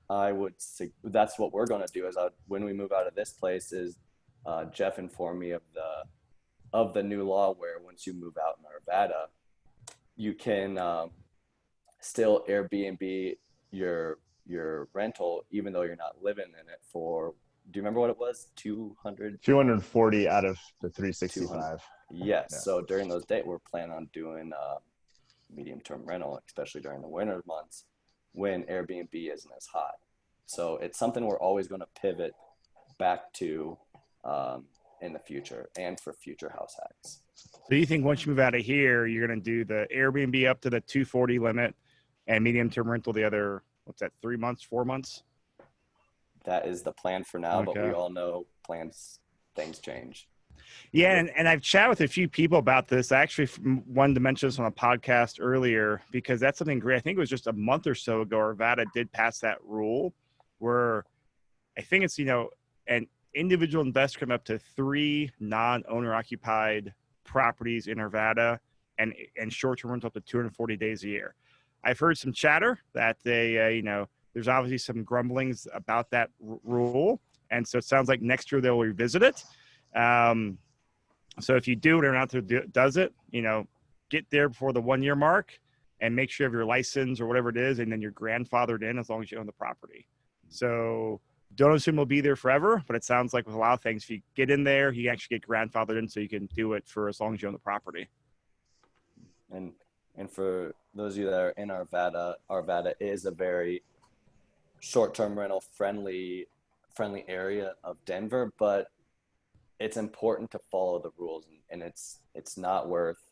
I would say that's what we're going to do. When we move out of this place, is Jeff informed me of the new law where once you move out in Arvada, you can still Airbnb your rental even though you're not living in it for. Do you remember what it was? 240 out of the 365. Yes. Yeah. So during those days, we're planning on doing medium-term rental, especially during the winter months when Airbnb isn't as hot. So it's something we're always going to pivot back to in the future and for future house hacks. So you think once you move out of here, you're going to do the Airbnb up to the 240 limit and medium-term rental the other, 3 months, 4 months? That is the plan for now, Okay. But we all know things change. Yeah, and I've chatted with a few people about this. I actually wanted to mention this on a podcast earlier because that's something great. I think it was just a month or so ago, Arvada did pass that rule where I think it's, an individual investor come up to 3 non-owner occupied properties in Arvada and short-term rental up to 240 days a year. I've heard some chatter that they, there's obviously some grumblings about that rule. And so it sounds like next year they'll revisit it. So if you do it or not does it, get there before the 1 year mark and make sure you have your license or whatever it is. And then you're grandfathered in as long as you own the property. So don't assume it'll be there forever, but it sounds like with a lot of things, if you get in there, you actually get grandfathered in so you can do it for as long as you own the property. And for those of you that are in Arvada is a very short-term rental friendly area of Denver, but it's important to follow the rules, and it's not worth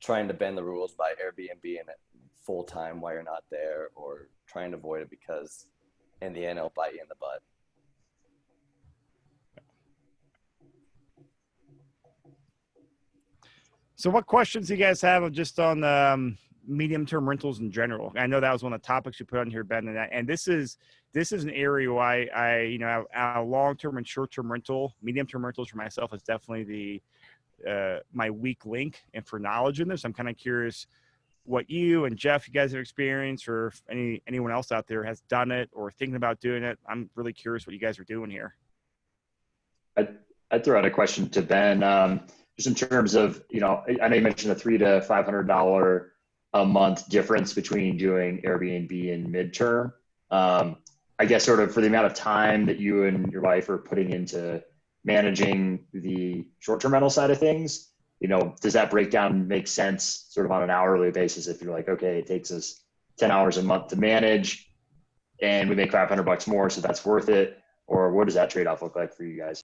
trying to bend the rules by Airbnb in it full time while you're not there, or trying to avoid it because in the end it'll bite you in the butt. So what questions do you guys have just on medium-term rentals in general? I know that was one of the topics you put on here, Ben, and this is an area why I long-term and short-term rental, medium-term rentals for myself is definitely my weak link and for knowledge in this. I'm kind of curious what you and Jeff, you guys have experienced, or if anyone else out there has done it or thinking about doing it. I'm really curious what you guys are doing here. I'd throw out a question to Ben, just in terms of, I know you mentioned the $300 to $500 a month difference between doing Airbnb and midterm. I guess sort of for the amount of time that you and your wife are putting into managing the short-term rental side of things, does that breakdown make sense sort of on an hourly basis? If you're like, okay, it takes us 10 hours a month to manage and we make $500 more, so that's worth it. Or what does that trade-off look like for you guys?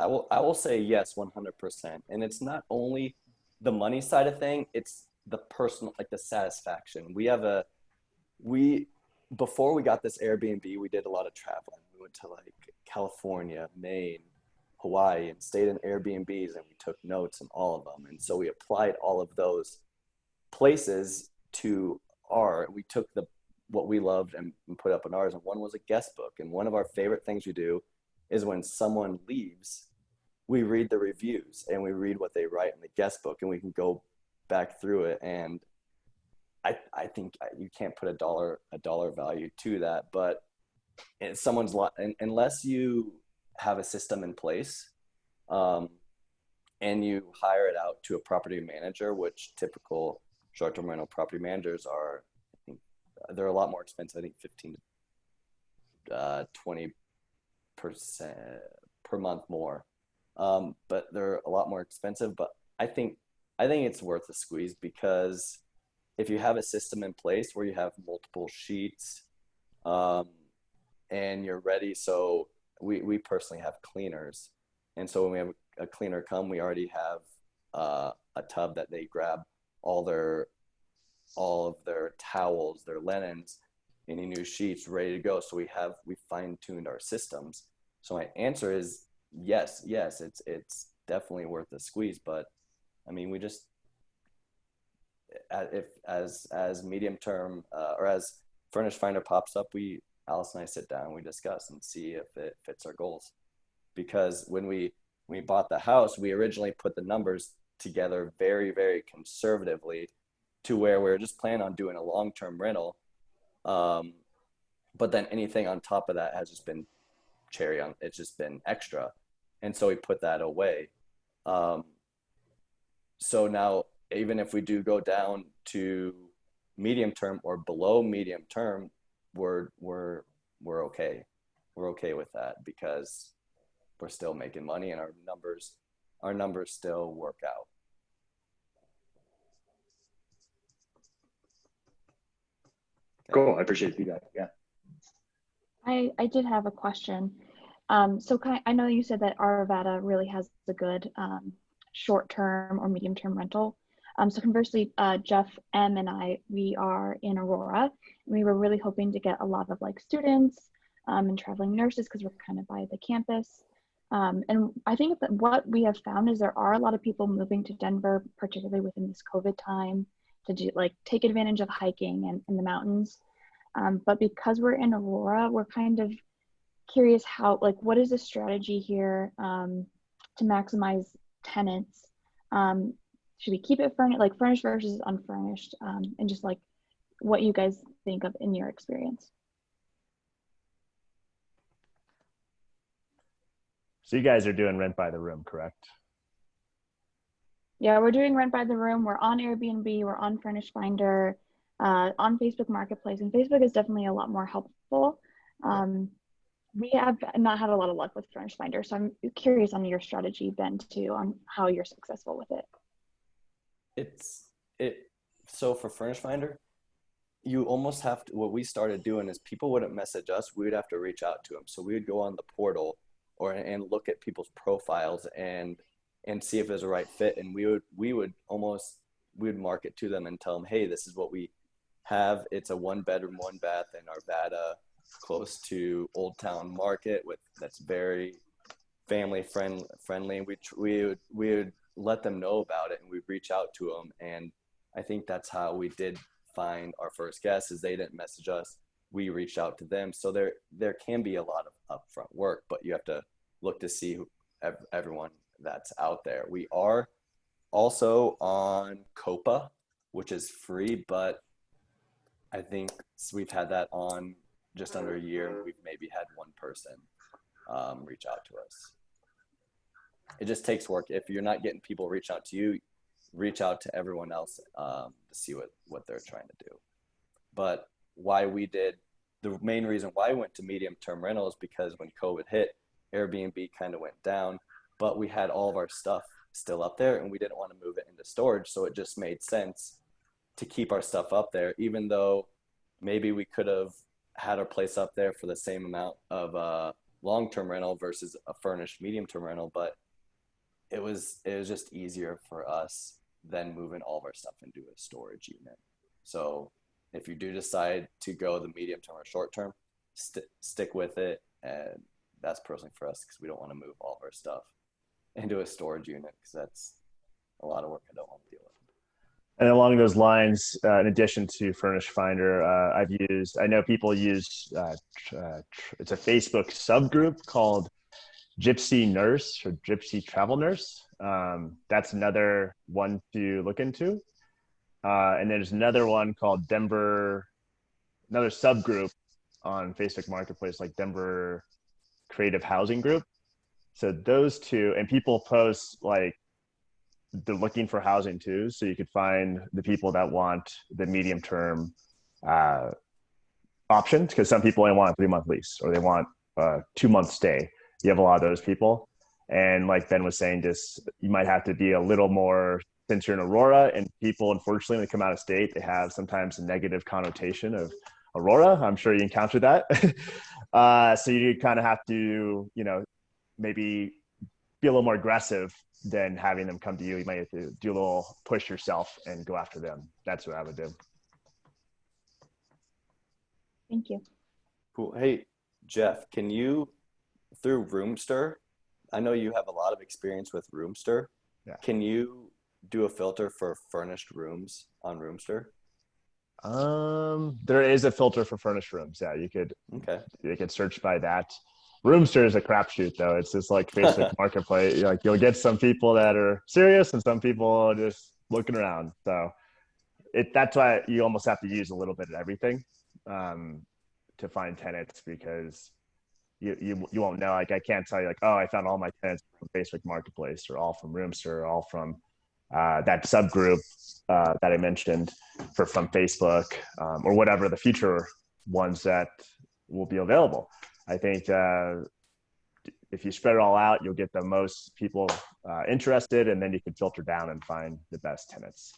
I will say yes, 100%. And it's not only the money side of thing, it's the personal, like the satisfaction. Before we got this Airbnb, we did a lot of traveling. We went to like California, Maine, Hawaii, and stayed in Airbnbs, and we took notes in all of them. And so we applied all of those places to we took what we loved and put up in ours. And one was a guest book. And one of our favorite things we do is when someone leaves, we read the reviews and we read what they write in the guest book, and we can go back through it. And I think you can't put a dollar value to that, but someone's lot, unless you have a system in place, and you hire it out to a property manager, which typical short-term rental property managers are, I think they're a lot more expensive. I think 15 to 20% per month more, but they're a lot more expensive. But I think it's worth the squeeze, because if you have a system in place where you have multiple sheets, and you're ready. So we personally have cleaners, and so when we have a cleaner come, we already have a tub that they grab all of their towels, their linens, any new sheets ready to go. So we fine-tuned our systems. So my answer is yes, it's definitely worth the squeeze. But I mean, we just, if as medium term or as Furnish Finder pops up, Alice and I sit down, we discuss and see if it fits our goals. Because when we bought the house, we originally put the numbers together very, very conservatively, to where we were just planning on doing a long-term rental. But then anything on top of that has just been cherry on, it's just been extra. And so we put that away. So now, even if we do go down to medium term or below medium term, we're okay. We're okay with that, because we're still making money and our numbers still work out. Cool. I appreciate the feedback. Yeah. I did have a question. So I know you said that Arvada really has a good short-term or medium-term rental. So conversely, Jeff M and I, we are in Aurora, and we were really hoping to get a lot of like students and traveling nurses, because we're kind of by the campus. And I think that what we have found is there are a lot of people moving to Denver, particularly within this COVID time, to do like take advantage of hiking and in the mountains. But because we're in Aurora, we're kind of curious how, like, what is the strategy here to maximize tenants? Should we keep it furnished versus unfurnished? And just like what you guys think of in your experience. So you guys are doing rent by the room, correct? Yeah, we're doing rent by the room. We're on Airbnb, we're on Furnish Finder, on Facebook Marketplace, and Facebook is definitely a lot more helpful. We have not had a lot of luck with Furnish Finder, so I'm curious on your strategy, Ben, too, on how you're successful with it. So for Furnish Finder, you almost have to, what we started doing is people wouldn't message us, we would have to reach out to them. So we would go on the portal and look at people's profiles and see if there's a right fit. And we would market to them and tell them, hey, this is what we have. It's a 1-bedroom, 1-bath in Arvada, close to Old Town Market, that's very family friendly. We would let them know about it, and we'd reach out to them. And I think that's how we did find our first guests, is they didn't message us, we reached out to them. So there can be a lot of upfront work, but you have to look to see everyone that's out there. We are also on Copa, which is free, but I think we've had that on just under a year, and we've maybe had one person reach out to us. It just takes work. If you're not getting people reach out to you, reach out to everyone else to see what they're trying to do. But the main reason why we went to medium term rental is because when COVID hit, Airbnb kind of went down, but we had all of our stuff still up there and we didn't want to move it into storage. So it just made sense to keep our stuff up there, even though maybe we could have had our place up there for the same amount of long-term rental versus a furnished medium-term rental. But it was just easier for us than moving all of our stuff into a storage unit. So if you do decide to go the medium-term or short-term, stick with it. And that's personally for us, because we don't want to move all of our stuff into a storage unit, because that's a lot of work I don't want to deal with. And along those lines, in addition to Furnish Finder, I know people use, it's a Facebook subgroup called Gypsy Nurse or Gypsy Travel Nurse. That's another one to look into. And there's another one called another subgroup on Facebook Marketplace, like Denver Creative Housing Group. So those two, and people post like they're looking for housing too. So you could find the people that want the medium term option, because some people only want a 3-month lease or they want a 2-month stay. You have a lot of those people. And like Ben was saying, just you might have to be a little more, since you're in Aurora, and people, unfortunately, when they come out of state, they have sometimes a negative connotation of Aurora. I'm sure you encountered that. So you kind of have to, maybe be a little more aggressive than having them come to you. You might have to do a little push yourself and go after them. That's what I would do. Thank you. Cool. Hey, Jeff, can you, through Roomster, I know you have a lot of experience with Roomster. Yeah. Can you do a filter for furnished rooms on Roomster? There is a filter for furnished rooms. Yeah, you could search by that. Roomster is a crapshoot though. It's just like Facebook Marketplace. Like you'll get some people that are serious and some people are just looking around. So that's why you almost have to use a little bit of everything to find tenants, because you won't know. Like I can't tell you like, oh, I found all my tenants from Facebook Marketplace or all from Roomster or all from that subgroup that I mentioned from Facebook or whatever the future ones that will be available. I think if you spread it all out, you'll get the most people interested, and then you can filter down and find the best tenants.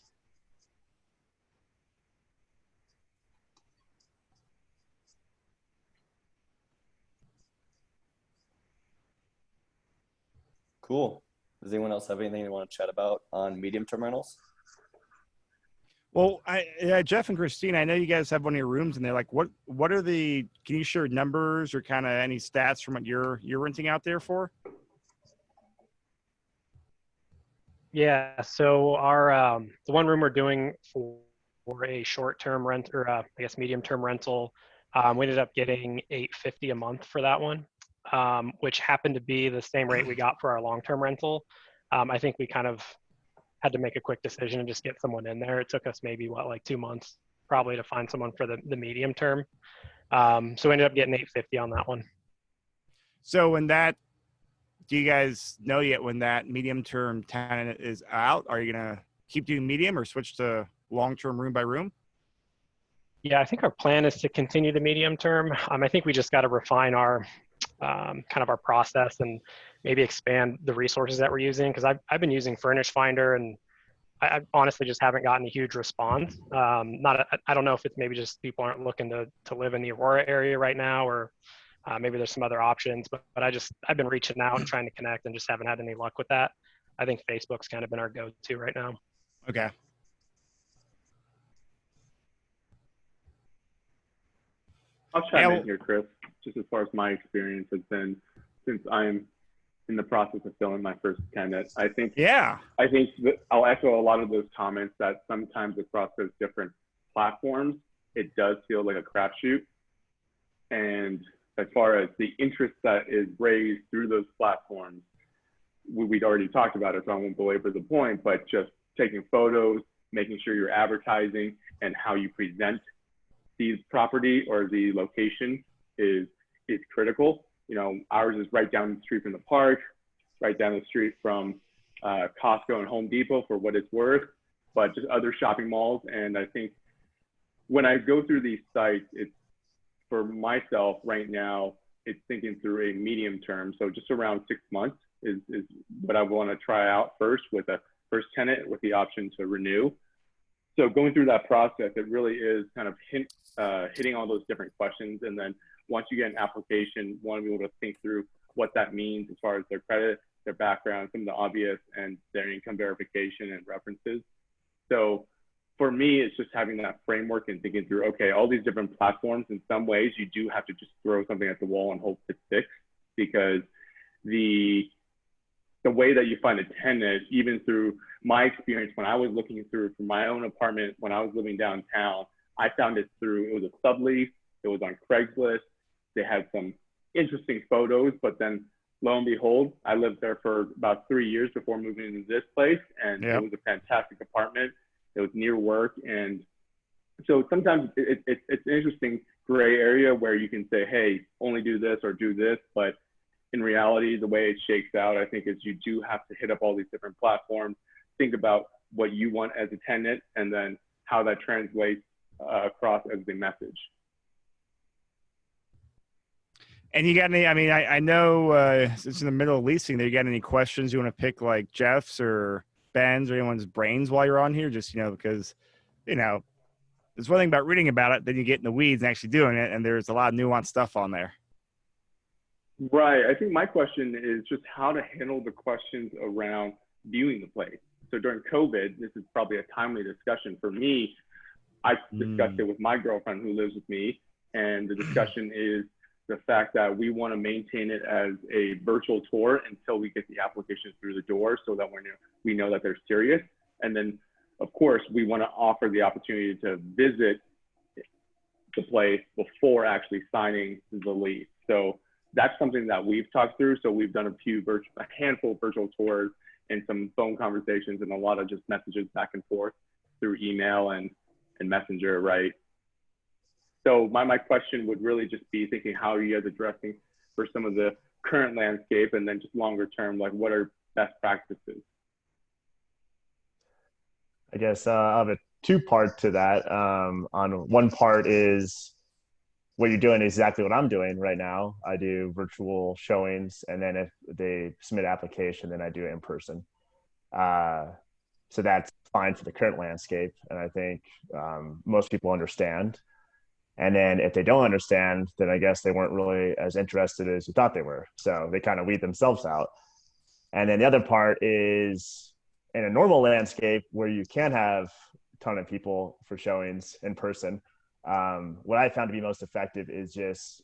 Cool. Does anyone else have anything they want to chat about on medium-term rentals? Well, Jeff and Christina, I know you guys have one of your rooms, and they're like, what are the? Can you share numbers or kind of any stats from what you're renting out there for? Yeah. So our the one room we're doing for a short-term rent, or I guess medium-term rental, we ended up getting $850 a month for that one, which happened to be the same rate we got for our long-term rental. I think we kind of had to make a quick decision and just get someone in there. It took us maybe like 2 months probably to find someone for the medium term. So we ended up getting $850 on that one. So do you guys know yet when that medium term tenant is out? Are you going to keep doing medium or switch to long-term room by room? Yeah, I think our plan is to continue the medium term. I think we just got to refine our kind of our process and maybe expand the resources that we're using, because I've been using Furnish Finder, and I honestly just haven't gotten a huge response. I don't know if it's maybe just people aren't looking to live in the Aurora area right now, or maybe there's some other options, but I've been reaching out and trying to connect and just haven't had any luck with that. I think Facebook's kind of been our go-to right now. Okay. I'll chime in here, Chris, just as far as my experience has been since I'm in the process of filling my first tenant. I think that I'll echo a lot of those comments that sometimes across those different platforms, it does feel like a crapshoot. And as far as the interest that is raised through those platforms, we'd already talked about it, so I won't belabor the point, but just taking photos, making sure you're advertising, and how you present the property or the location is critical. Ours is right down the street from the park, right down the street from Costco and Home Depot for what it's worth, but just other shopping malls. And I think when I go through these sites, it's for myself right now, it's thinking through a medium term. So just around 6 months is what I want to try out first with a first tenant with the option to renew. So going through that process, it really is kind of hitting all those different questions. And then once you get an application, want to be able to think through what that means as far as their credit, their background, some of the obvious, and their income verification and references. So for me, it's just having that framework and thinking through, okay, all these different platforms, in some ways, you do have to just throw something at the wall and hope it sticks, because the way that you find a tenant, even through my experience when I was looking through for my own apartment when I was living downtown, I found it was a sublease, it was on Craigslist, they had some interesting photos, but then lo and behold, I lived there for about 3 years before moving into this place, and It was a fantastic apartment. It was near work, and so sometimes it's interesting gray area where you can say, hey, only do this or do this. But in reality, the way it shakes out, I think, is you do have to hit up all these different platforms, think about what you want as a tenant, and then how that translates across as the message. And you got any, I mean, I know it's in the middle of leasing there. You got any questions you want to pick, like Jeff's or Ben's or anyone's brains while you're on here? Just, because, there's one thing about reading about it, then you get in the weeds and actually doing it, and there's a lot of nuanced stuff on there. Right. I think my question is just how to handle the questions around viewing the place. So during COVID, this is probably a timely discussion. For me, I discussed it with my girlfriend who lives with me, and the discussion is the fact that we want to maintain it as a virtual tour until we get the applications through the door, so that we know that they're serious. And then, of course, we want to offer the opportunity to visit the place before actually signing the lease. So that's something that we've talked through. So we've done a handful of virtual tours and some phone conversations and a lot of just messages back and forth through email and Messenger, right? So my question would really just be thinking, how are you guys addressing for some of the current landscape, and then just longer term, like what are best practices? I guess I have a two-part to that. On one part is what you're doing is exactly what I'm doing right now. I do virtual showings, and then if they submit an application, then I do it in person. So that's fine for the current landscape, and I think most people understand. And then if they don't understand, then I guess they weren't really as interested as you thought they were. So they kind of weed themselves out. And then the other part is in a normal landscape where you can have a ton of people for showings in person. What I found to be most effective is just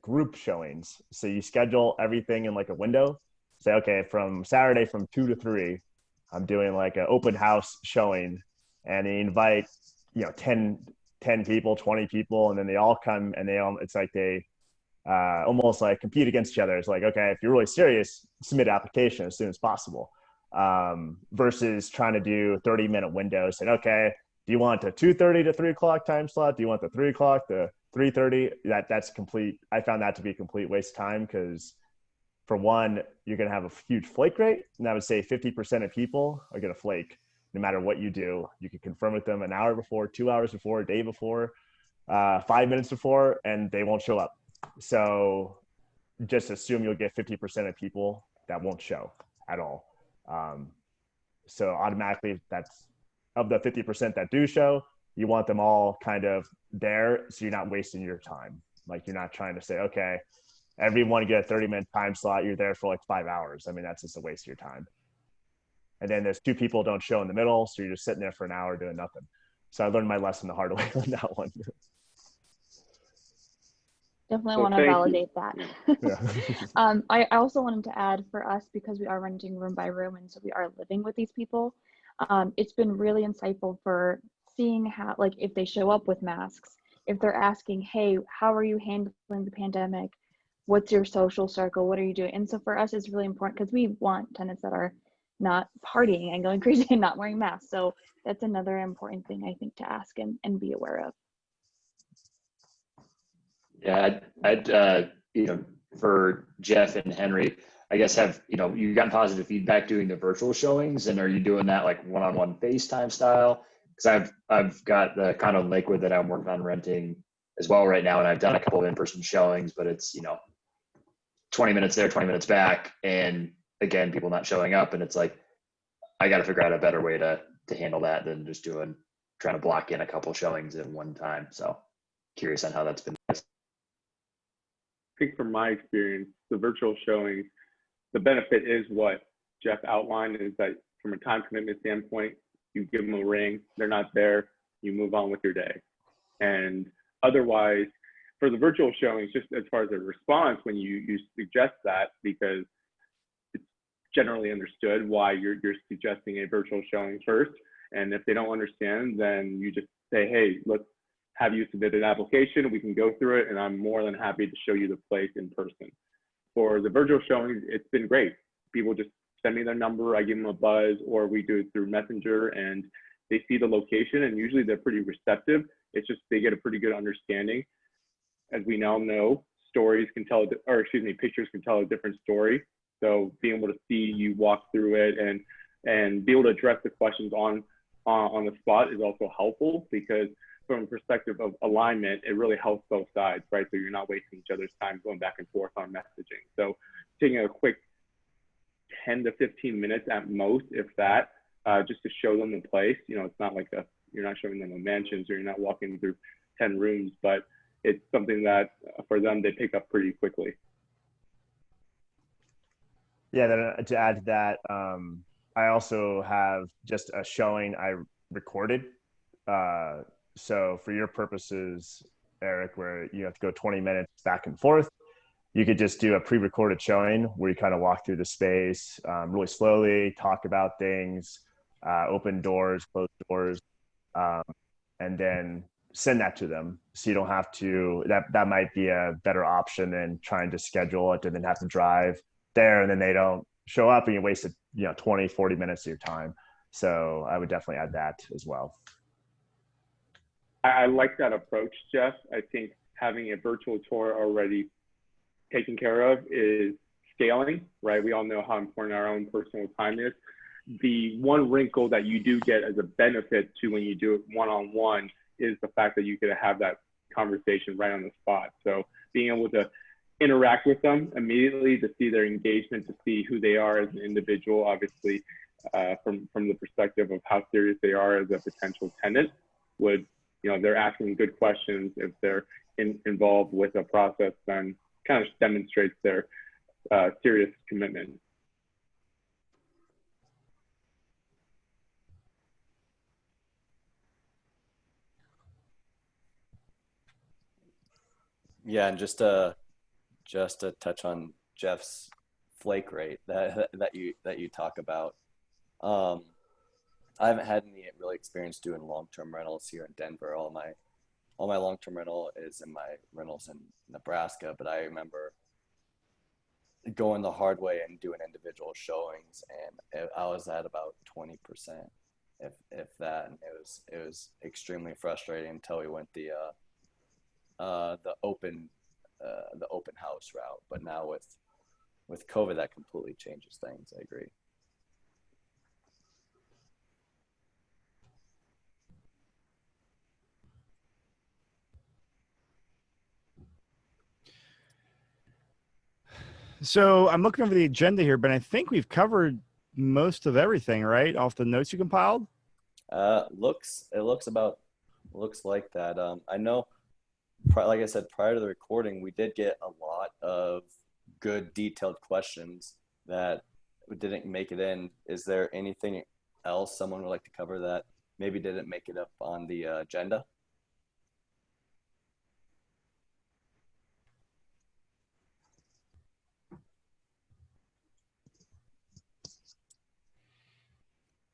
group showings. So you schedule everything in like a window. Say, okay, from Saturday from 2 to 3, I'm doing like an open house showing, and they invite, 10 people, 20 people, and then they all come, and it's like they almost like compete against each other. It's like, okay, if you're really serious, submit an application as soon as possible, versus trying to do 30-minute windows. And okay, do you want the 2:30 to 3 o'clock time slot? Do you want the 3 o'clock to 3:30? That's complete. I found that to be a complete waste of time, because for one, you're going to have a huge flake rate, and I would say 50% of people are going to flake. No matter what you do, you can confirm with them an hour before, 2 hours before, a day before, 5 minutes before, and they won't show up. So just assume you'll get 50% of people that won't show at all. So automatically, that's of the 50% that do show, you want them all kind of there, so you're not wasting your time. Like, you're not trying to say, okay, everyone get a 30-minute time slot, you're there for like 5 hours. I mean, that's just a waste of your time. And then there's 2 people don't show in the middle, so you're just sitting there for an hour doing nothing. So I learned my lesson the hard way on that one. Definitely want to validate that. Yeah. I also wanted to add, for us, because we are renting room by room, and so we are living with these people, it's been really insightful for seeing how, like, if they show up with masks, if they're asking, hey, how are you handling the pandemic? What's your social circle? What are you doing? And so for us, it's really important, because we want tenants that are not partying and going crazy and not wearing masks. So that's another important thing, I think, to ask and be aware of. Yeah, I'd for Jeff and Henry, I guess you've gotten positive feedback doing the virtual showings, and are you doing that like one-on-one FaceTime style? Because I've got the condo in Lakewood that I'm working on renting as well right now, and I've done a couple of in-person showings, but it's 20 minutes there, 20 minutes back, and again, people not showing up, and it's like, I got to figure out a better way to handle that than just trying to block in a couple showings at one time. So curious on how that's been. I think from my experience, the virtual showings, the benefit is what Jeff outlined, is that from a time commitment standpoint, you give them a ring, they're not there, you move on with your day. And otherwise, for the virtual showings, just as far as a response, when you suggest that, because generally understood why you're suggesting a virtual showing first. And if they don't understand, then you just say, hey, let's have you submit an application. We can go through it, and I'm more than happy to show you the place in person. For the virtual showings, it's been great. People just send me their number, I give them a buzz, or we do it through Messenger, and they see the location, and usually they're pretty receptive. It's just they get a pretty good understanding. as we now know, pictures can tell a different story. So being able to see you walk through it and be able to address the questions on the spot is also helpful, because from a perspective of alignment, it really helps both sides, right? So you're not wasting each other's time going back and forth on messaging. So taking a quick 10 to 15 minutes at most, if that, just to show them the place. It's not like you're not showing them a mansion, so you're not walking through 10 rooms, but it's something that for them, they pick up pretty quickly. Yeah, then to add to that, I also have just a showing I recorded. So for your purposes, Eric, where you have to go 20 minutes back and forth, you could just do a pre-recorded showing where you kind of walk through the space really slowly, talk about things, open doors, close doors, and then send that to them. So you don't have to, that might be a better option than trying to schedule it and then have to drive there and then they don't show up and you wasted 20, 40 minutes of your time. So I would definitely add that as well. I like that approach, Jeff. I think having a virtual tour already taken care of is scaling, right? We all know how important our own personal time is. The one wrinkle that you do get as a benefit to when you do it one-on-one is the fact that you get to have that conversation right on the spot. So being able to interact with them immediately, to see their engagement, to see who they are as an individual, obviously from the perspective of how serious they are as a potential tenant, would, they're asking good questions. If they're involved with a process, then kind of demonstrates their serious commitment. Yeah, and just to touch on Jeff's flake rate that you talk about. I haven't had any really experience doing long-term rentals here in Denver. All my long-term rental is in my rentals in Nebraska, but I remember going the hard way and doing individual showings, and I was at about 20%, if that, and it was extremely frustrating until we went the open house route. But now with COVID, that completely changes things. I agree. So I'm looking over the agenda here, but I think we've covered most of everything, right? Off the notes you compiled? Looks like that. I know, like I said, prior to the recording, we did get a lot of good detailed questions that didn't make it in. Is there anything else someone would like to cover that maybe didn't make it up on the agenda?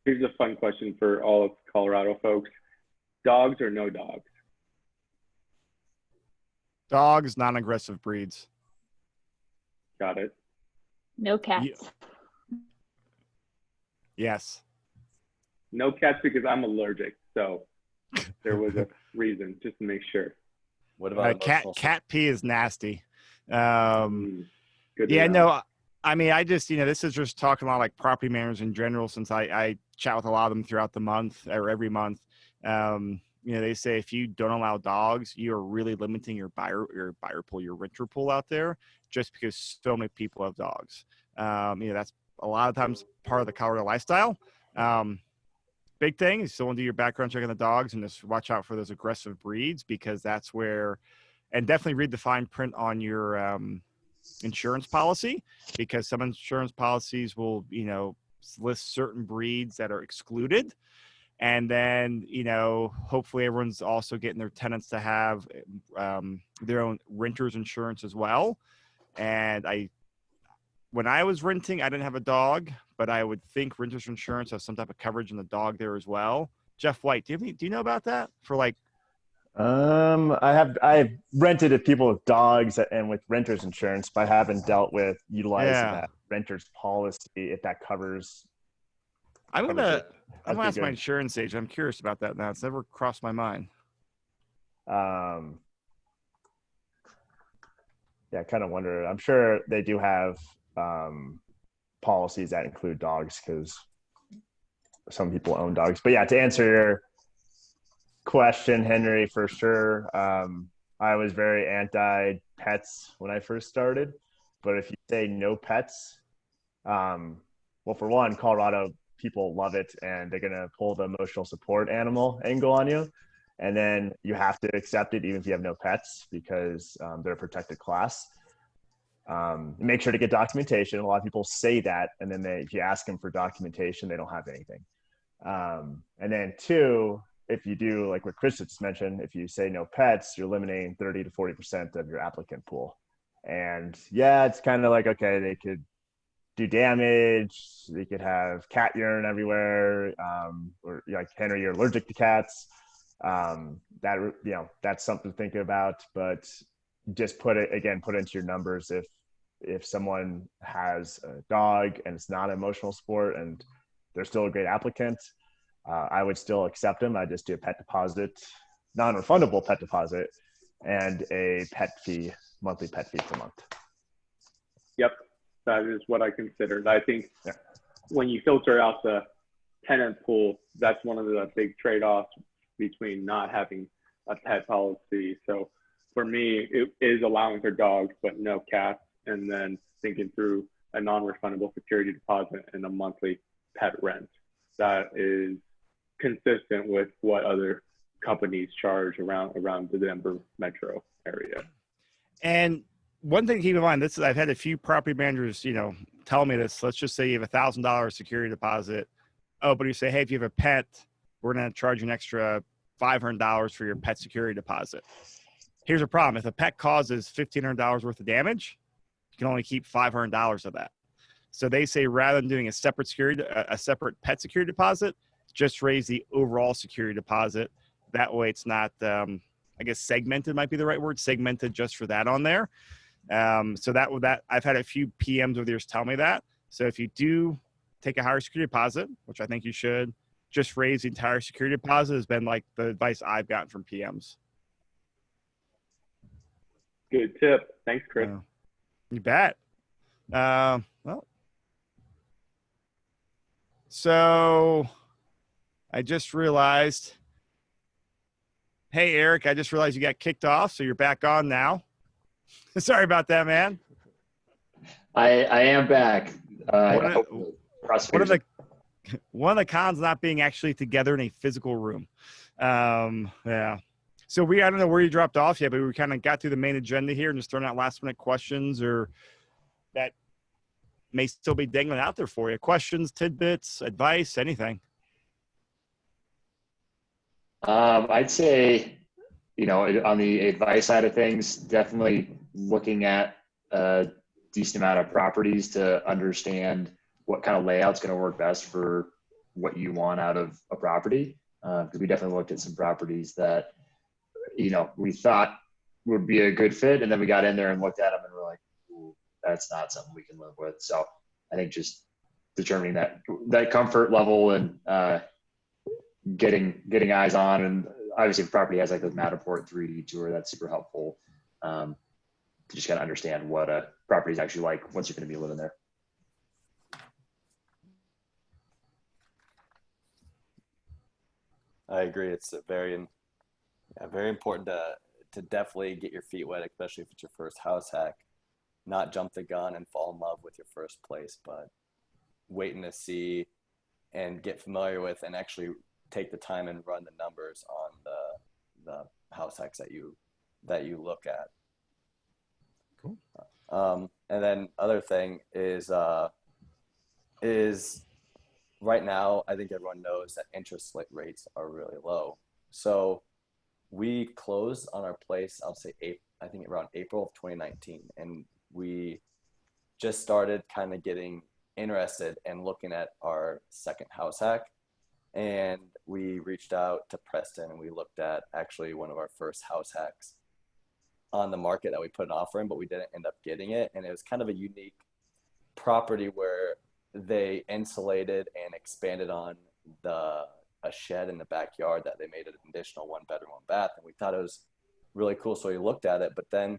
Here's a fun question for all of Colorado folks. Dogs or no dogs? Dogs, non-aggressive breeds. Got it. No cats. Yes. No cats because I'm allergic. So there was a reason, just to make sure. What about cat pee is nasty. Good yeah, to know. no, I mean, I just, this is just talking about like property managers in general, since I chat with a lot of them throughout the month or every month. They say if you don't allow dogs, you are really limiting your buyer pool, your renter pool out there, just because so many people have dogs. That's a lot of times part of the Colorado lifestyle. Big thing is still want to do your background check on the dogs and just watch out for those aggressive breeds, because that's where, and definitely read the fine print on your insurance policy, because some insurance policies will, list certain breeds that are excluded. And then, hopefully everyone's also getting their tenants to have their own renter's insurance as well. And when I was renting, I didn't have a dog, but I would think renter's insurance has some type of coverage in the dog there as well. Jeff White, do you know about that for like? I've rented to people with dogs and with renter's insurance, but I haven't dealt with utilizing that renter's policy, if that covers. I'm gonna ask my insurance agent. I'm curious about that now. It's never crossed my mind. yeah, I kind of wonder. I'm sure they do have policies that include dogs because some people own dogs. But yeah, to answer your question, Henry, for sure. I was very anti pets when I first started, but if you say no pets, well, for one, Colorado people love it, and they're gonna pull the emotional support animal angle on you, and then you have to accept it even if you have no pets because they're a protected class. Make sure to get documentation. A lot of people say that, and then if you ask them for documentation, they don't have anything. And then two, if you do like what Chris just mentioned, if you say no pets, you're eliminating 30 to 40% of your applicant pool. And yeah, it's kind of like, okay, they could do damage. They could have cat urine everywhere. Or like Henry, you're allergic to cats. That's something to think about, but just put it into your numbers. If someone has a dog and it's not an emotional sport and they're still a great applicant, I would still accept them. I just do a pet deposit, non-refundable pet deposit, and a monthly pet fee per month. Yep, that is what I considered. I think when you filter out the tenant pool, that's one of the big trade-offs between not having a pet policy. So for me, it is allowing for dogs, but no cats, and then thinking through a non-refundable security deposit and a monthly pet rent. That is consistent with what other companies charge around the Denver metro area. And one thing to keep in mind, I've had a few property managers, tell me this. Let's just say you have $1,000 security deposit. Oh, but you say, hey, if you have a pet, we're going to charge you an extra $500 for your pet security deposit. Here's a problem. If a pet causes $1,500 worth of damage, you can only keep $500 of that. So they say rather than doing a separate pet security deposit, just raise the overall security deposit. That way it's not, I guess segmented might be the right word, segmented just for that on there. So that I've had a few PMs over the years tell me that. So if you do take a higher security deposit, which I think you should, just raise the entire security deposit has been like the advice I've gotten from PMs. Good tip. Thanks, Chris. You bet. So I just realized, hey, Eric, I just realized you got kicked off, so you're back on now. Sorry about that, man. I am back. One of the cons not being actually together in a physical room. Yeah. So I don't know where you dropped off yet, but we kind of got through the main agenda here and just throwing out last minute questions or that may still be dangling out there for you. Questions, tidbits, advice, anything. I'd say, on the advice side of things, definitely looking at a decent amount of properties to understand what kind of layout's going to work best for what you want out of a property. Because we definitely looked at some properties that, we thought would be a good fit. And then we got in there and looked at them and we're like, ooh, that's not something we can live with. So I think just determining that comfort level and getting eyes on, and obviously the property has like the Matterport 3D tour, that's super helpful to just kind of understand what a property is actually like once you're going to be living there. I agree. It's very important to definitely get your feet wet, especially if it's your first house hack. Not jump the gun and fall in love with your first place, but waiting to see and get familiar with and actually take the time and run the numbers on the house hacks that you look at. Cool. And then other thing is right now, I think everyone knows that interest rates are really low. So we closed on our place, I'll say I think around April of 2019. And we just started kind of getting interested and looking at our second house hack. And we reached out to Preston and we looked at actually one of our first house hacks on the market that we put an offer in, but we didn't end up getting it. And it was kind of a unique property where they insulated and expanded on a shed in the backyard that they made an additional 1 bedroom, 1 bath. And we thought it was really cool. So we looked at it, but then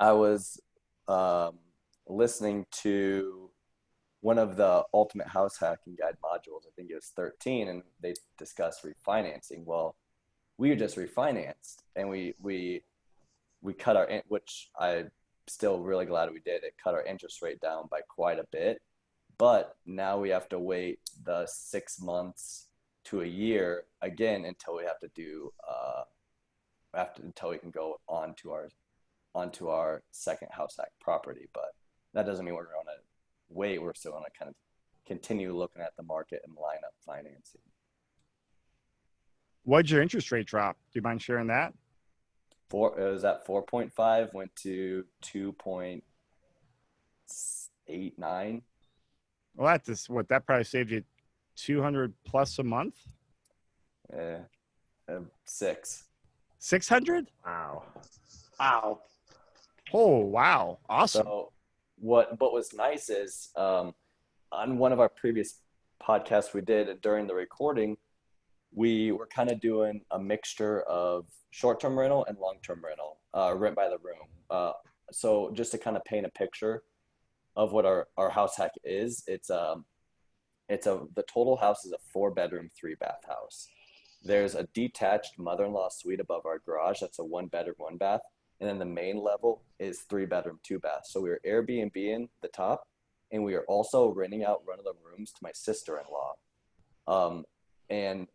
I was listening to one of the Ultimate House Hacking Guide modules. I think it was 13, and they discussed refinancing. Well, we just refinanced, and we cut our, which I'm still really glad we did. It cut our interest rate down by quite a bit, but now we have to wait the 6 months to a year again until we have to do until we can go onto our second house hack property. But that doesn't mean we're going to wait. We're still going to kind of continue looking at the market and line up financing. What'd your interest rate drop? Do you mind sharing that? It was at 4.5, went to 2.89. Well, that probably saved you 200 plus a month. 600. Wow. Wow. Oh, wow. Awesome. So what was nice is on one of our previous podcasts we did during the recording, we were kind of doing a mixture of short-term rental and long-term rental, rent by the room. So just to kind of paint a picture of what our house hack is, the total house is a 4-bedroom, 3-bath house. There's a detached mother-in-law suite above our garage. That's a 1-bedroom, 1-bath. And then the main level is 3-bedroom, 2-bath. So we were Airbnb-ing the top, and we are also renting out one of the rooms to my sister-in-law. And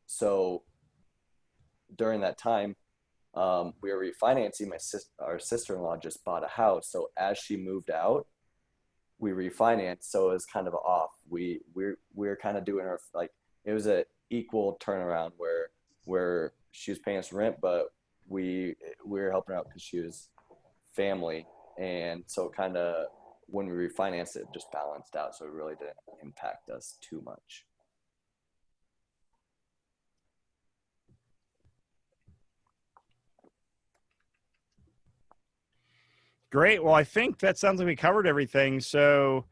so during that time, we were refinancing. Our sister-in-law just bought a house. So as she moved out, we refinanced. So it was kind of off. We're kind of doing it was an equal turnaround where she was paying us rent, but we were helping her out because she was family. And so kind of when we refinanced it just balanced out. So it really didn't impact us too much. Great. Well, I think that sounds like we covered everything. So,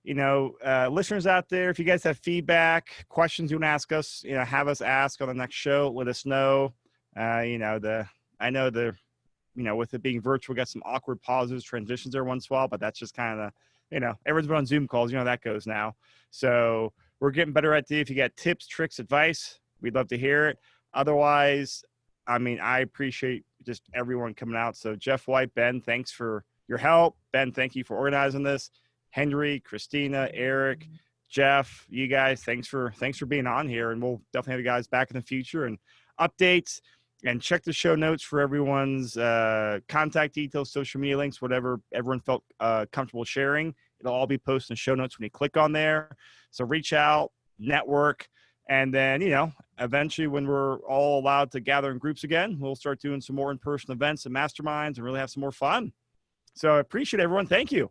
listeners out there, if you guys have feedback, questions you want to ask us, have us ask on the next show. Let us know. With it being virtual, we got some awkward pauses, transitions every once in a while, but that's just kind of, everyone's been on Zoom calls. How that goes now. So we're getting better at it. If you got tips, tricks, advice, we'd love to hear it. Otherwise, I appreciate just everyone coming out. So Jeff White, Ben, thanks for your help. Ben, thank you for organizing this. Henry, Christina, Eric, Jeff, you guys, thanks for being on here. And we'll definitely have you guys back in the future and updates, and check the show notes for everyone's contact details, social media links, whatever everyone felt comfortable sharing. It'll all be posted in the show notes when you click on there. So reach out, network. And then, eventually when we're all allowed to gather in groups again, we'll start doing some more in-person events and masterminds and really have some more fun. So I appreciate everyone. Thank you.